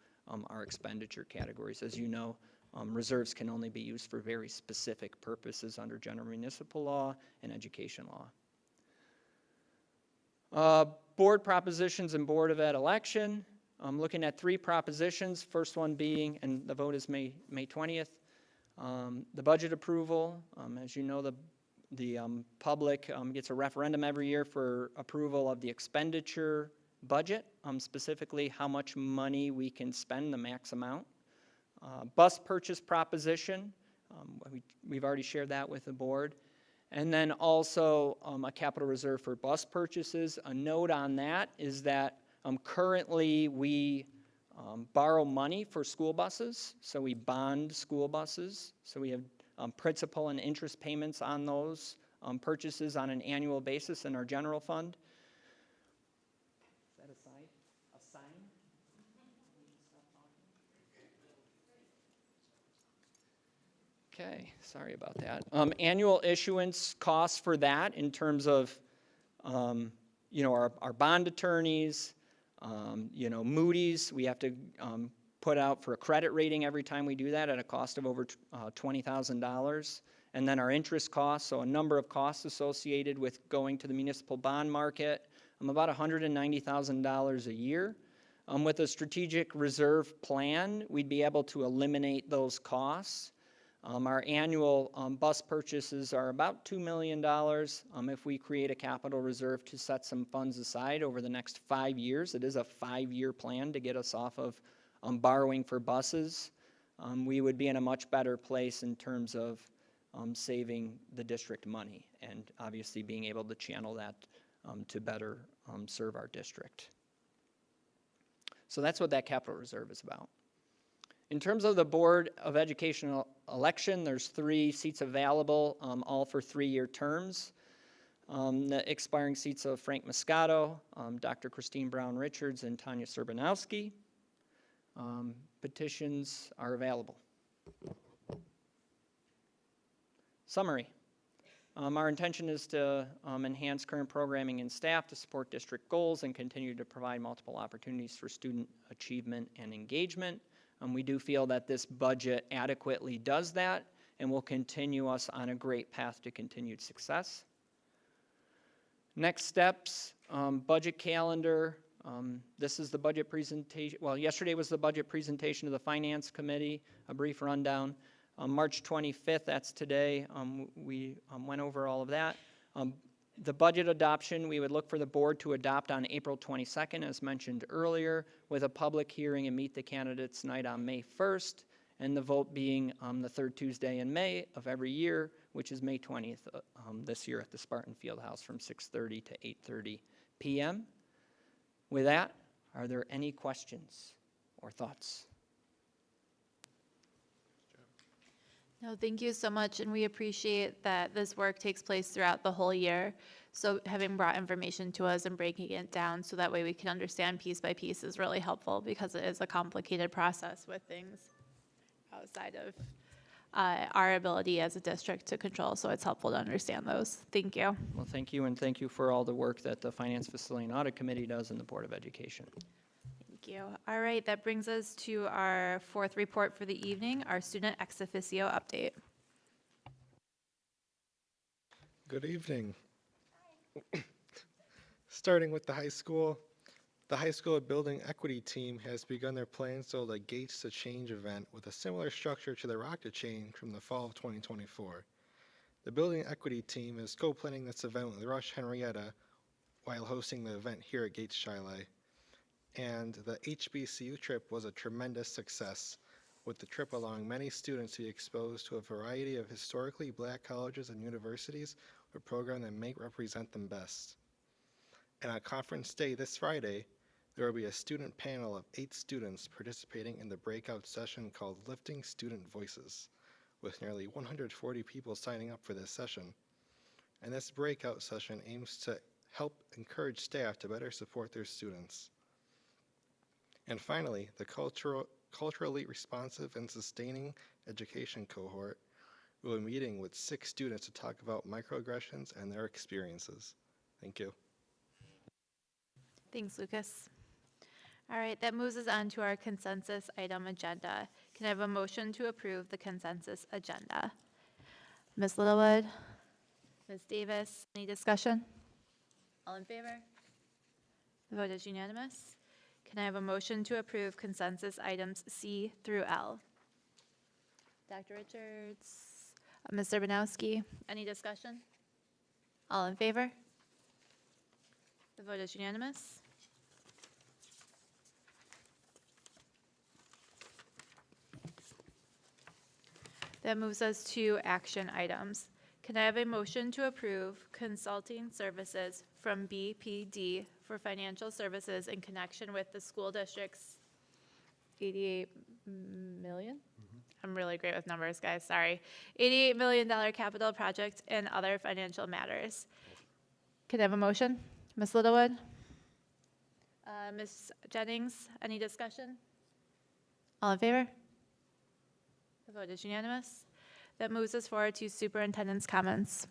our expenditure categories. As you know, reserves can only be used for very specific purposes under general municipal law and education law. Board propositions and Board of Ed election. I'm looking at 3 propositions. First one being, and the vote is May 20th, the budget approval. As you know, the public gets a referendum every year for approval of the expenditure budget, specifically how much money we can spend, the max amount. Bus purchase proposition, we've already shared that with the board. And then also a capital reserve for bus purchases. A note on that is that currently we borrow money for school buses, so we bond school buses. So we have principal and interest payments on those purchases on an annual basis in our general fund. Is that a sign? Okay, sorry about that. Annual issuance costs for that in terms of, our bond attorneys, Moody's, we have to put out for a credit rating every time we do that at a cost of over $20,000. And then our interest costs, so a number of costs associated with going to the municipal bond market, about $190,000 a year. With a strategic reserve plan, we'd be able to eliminate those costs. Our annual bus purchases are about $2 million. If we create a capital reserve to set some funds aside over the next 5 years, it is a 5-year plan to get us off of borrowing for buses, we would be in a much better place in terms of saving the district money and obviously being able to channel that to better serve our district. So that's what that capital reserve is about. In terms of the Board of Education election, there's 3 seats available, all for 3-year terms. The expiring seats of Frank Moscato, Dr. Christine Brown-Richards, and Tanya Serbanowski. Petitions are available. Summary. Our intention is to enhance current programming and staff to support district goals and continue to provide multiple opportunities for student achievement and engagement. We do feel that this budget adequately does that and will continue us on a great path to continued success. Next steps, budget calendar. This is the budget presentation. Well, yesterday was the budget presentation to the Finance Committee, a brief rundown. March 25th, that's today, we went over all of that. The budget adoption, we would look for the board to adopt on April 22nd, as mentioned earlier, with a public hearing and meet the candidates night on May 1st, and the vote being the 3rd Tuesday in May of every year, which is May 20th this year at the Spartan Fieldhouse from 6:30 to 8:30 p.m. With that, are there any questions or thoughts?
No, thank you so much, and we appreciate that this work takes place throughout the whole year. So having brought information to us and breaking it down so that way we can understand piece by piece is really helpful because it is a complicated process with things outside of our ability as a district to control. So it's helpful to understand those. Thank you.
Well, thank you, and thank you for all the work that the Finance Facility and Audit Committee does and the Board of Education.
Thank you. All right, that brings us to our fourth report for the evening, our student ex officio update.
Good evening. Starting with the high school building equity team has begun their plans to hold a Gates to Change event with a similar structure to the Rock to Change from the fall of 2024. The building equity team is co-planning this event with Rush Henrietta while hosting the event here at Gates Chalet. And the HBCU trip was a tremendous success, with the trip allowing many students to be exposed to a variety of historically black colleges and universities with programs that may represent them best. And on conference day this Friday, there will be a student panel of 8 students participating in the breakout session called Lifting Student Voices, with nearly 140 people signing up for this session. And this breakout session aims to help encourage staff to better support their students. And finally, the culturally responsive and sustaining education cohort will be meeting with 6 students to talk about microaggressions and their experiences. Thank you.
Thanks, Lucas. All right, that moves us on to our consensus item agenda. Can I have a motion to approve the consensus agenda? Ms. Littlewood, Ms. Davis, any discussion? All in favor? The vote is unanimous. Can I have a motion to approve consensus items C through L? Dr. Richards, Mr. Banowski, any discussion? All in favor? The vote is unanimous. That moves us to action items. Can I have a motion to approve consulting services from BPD for financial services in connection with the school district's $88 million? I'm really great with numbers, guys, sorry. $88 million capital project and other financial matters. Can I have a motion? Ms. Littlewood? Ms. Jennings, any discussion? All in favor? The vote is unanimous. That moves us forward to superintendent's comments.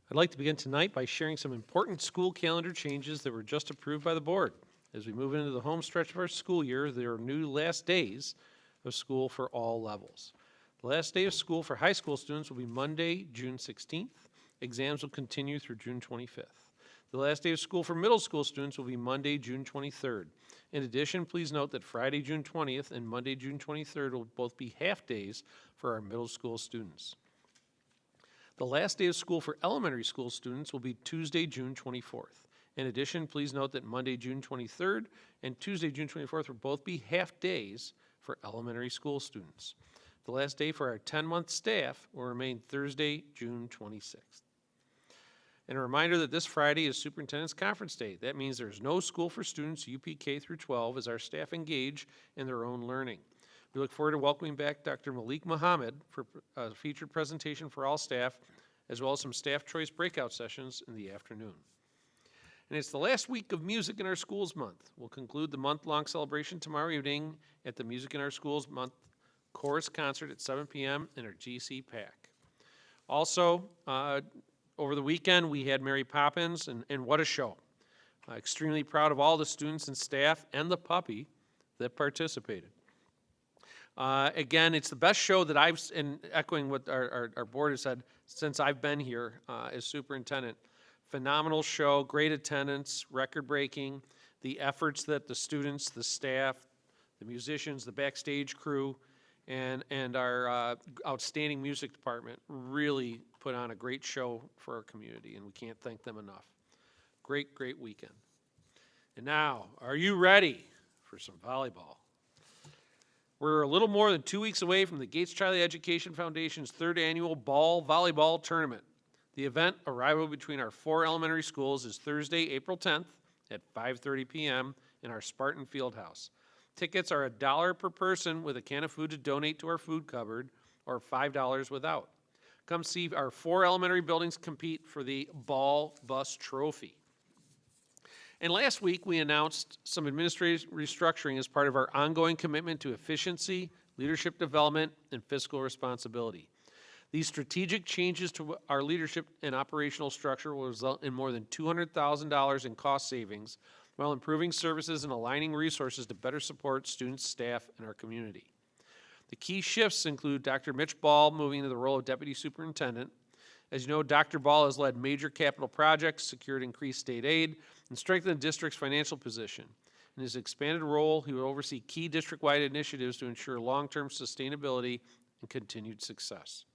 I'd like to begin tonight by sharing some important school calendar changes that were just approved by the board. As we move into the home stretch of our school year, there are new last days of school for all levels. The last day of school for high school students will be Monday, June 16th. Exams will continue through June 25th. The last day of school for middle school students will be Monday, June 23rd. In addition, please note that Friday, June 20th and Monday, June 23rd will both be half days for our middle school students. The last day of school for elementary school students will be Tuesday, June 24th. In addition, please note that Monday, June 23rd and Tuesday, June 24th will both be half days for elementary school students. The last day for our 10-month staff will remain Thursday, June 26th. And a reminder that this Friday is Superintendent's Conference Day. That means there's no school for students UPK through 12 as our staff engage in their own learning. We look forward to welcoming back Dr. Malik Muhammad for a featured presentation for all staff, as well as some staff choice breakout sessions in the afternoon. And it's the last week of Music in Our Schools Month. We'll conclude the month-long celebration tomorrow evening at the Music in Our Schools Month Chorus Concert at 7 p.m. in our GC PAC. Also, over the weekend, we had Mary Poppins, and what a show. Extremely proud of all the students and staff and the puppy that participated. Again, it's the best show that I've, and echoing what our board has said, since I've been here as superintendent. Phenomenal show, great attendance, record-breaking. The efforts that the students, the staff, the musicians, the backstage crew, and our outstanding music department really put on a great show for our community, and we can't thank them enough. Great, great weekend. And now, are you ready for some volleyball? We're a little more than 2 weeks away from the Gates Chalet Education Foundation's 3rd annual ball volleyball tournament. The event, a rivalry between our 4 elementary schools, is Thursday, April 10th at 5:30 p.m. in our Spartan Fieldhouse. Tickets are $1 per person with a can of food to donate to our food cupboard, or $5 without. Come see our 4 elementary buildings compete for the Ball Bus Trophy. And last week, we announced some administrative restructuring as part of our ongoing commitment to efficiency, leadership development, and fiscal responsibility. These strategic changes to our leadership and operational structure will result in more than $200,000 in cost savings while improving services and aligning resources to better support students, staff, and our community. The key shifts include Dr. Mitch Ball moving into the role of Deputy Superintendent. As you know, Dr. Ball has led major capital projects, secured increased state aid, and strengthened the district's financial position. In his expanded role, he will oversee key district-wide initiatives to ensure long-term sustainability and continued success.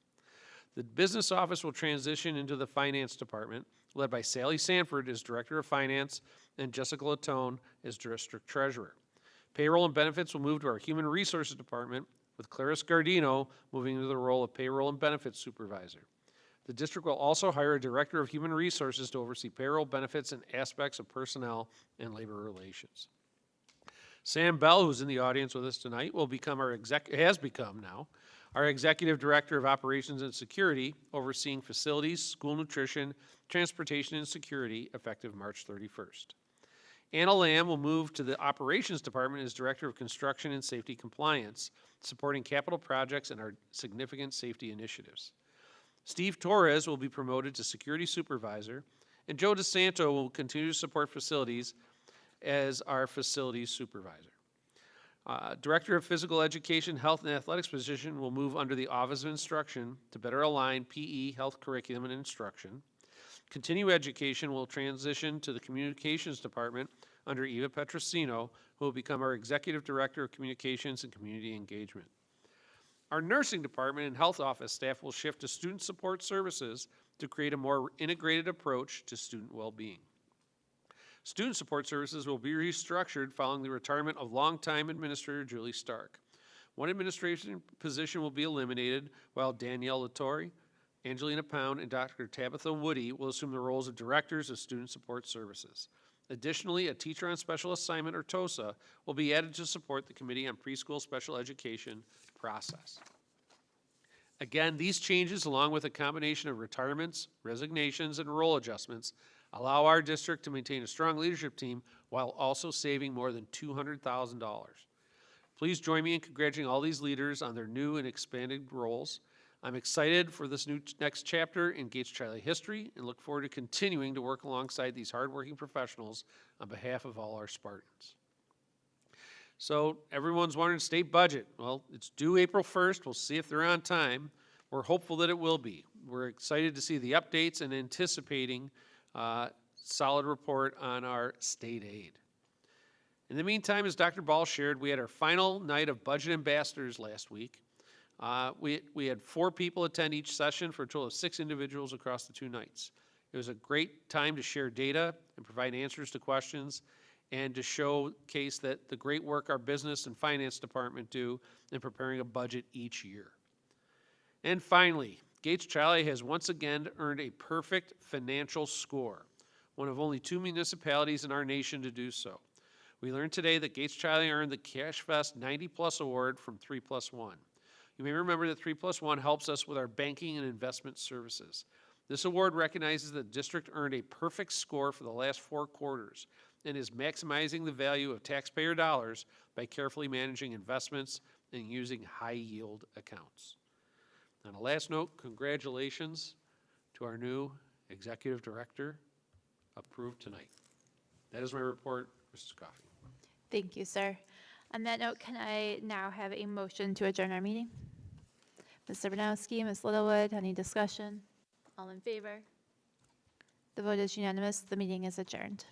The business office will transition into the finance department, led by Sally Sanford as Director of Finance and Jessica Latone as District Treasurer. Payroll and benefits will move to our Human Resources Department, with Clarice Gardino moving into the role of Payroll and Benefits Supervisor. The district will also hire a Director of Human Resources to oversee payroll, benefits, and aspects of personnel and labor relations. Sam Bell, who's in the audience with us tonight, will become has become now our Executive Director of Operations and Security, overseeing facilities, school nutrition, transportation, and security, effective March 31st. Anna Lamb will move to the Operations Department as Director of Construction and Safety Compliance, supporting capital projects and our significant safety initiatives. Steve Torres will be promoted to Security Supervisor, and Joe DeSanto will continue to support facilities as our Facilities Supervisor. Director of Physical Education, Health, and Athletics position will move under the Office of Instruction to better align PE, health curriculum, and instruction. Continue Education will transition to the Communications Department under Eva Petrosino, who will become our Executive Director of Communications and Community Engagement. Our Nursing Department and Health Office staff will shift to Student Support Services to create a more integrated approach to student well-being. Student Support Services will be restructured following the retirement of longtime Administrator Julie Stark. One administration position will be eliminated, while Danielle Latore, Angelina Pound, and Dr. Tabitha Woody will assume the roles of Directors of Student Support Services. Additionally, a Teacher on Special Assignment, or TOSA, will be added to support the Committee on Preschool Special Education process. Again, these changes, along with a combination of retirements, resignations, and role adjustments, allow our district to maintain a strong leadership team while also saving more than $200,000. Please join me in congratulating all these leaders on their new and expanded roles. I'm excited for this next chapter in Gates Chiley history and look forward to continuing to work alongside these hardworking professionals on behalf of all our Spartans. So everyone's wondering, state budget. Well, it's due April 1st. We'll see if they're on time. We're hopeful that it will be. We're excited to see the updates and anticipating solid report on our state aid. In the meantime, as Dr. Ball shared, we had our final night of budget ambassadors last week. We had 4 people attend each session for a total of 6 individuals across the 2 nights. It was a great time to share data and provide answers to questions and to showcase that the great work our business and finance department do in preparing a budget each year. And finally, Gates Chiley has once again earned a perfect financial score, one of only 2 municipalities in our nation to do so. We learned today that Gates Chiley earned the CashFest 90+ award from 3+1. You may remember that 3+1 helps us with our banking and investment services. This award recognizes that the district earned a perfect score for the last 4 quarters and is maximizing the value of taxpayer dollars by carefully managing investments and using high-yield accounts. On a last note, congratulations to our new executive director, approved tonight. That is my report, Mrs. Coffey.
Thank you, sir. On that note, can I now have a motion to adjourn our meeting? Mr. Banowski, Ms. Littlewood, any discussion? All in favor? The vote is unanimous. The meeting is adjourned.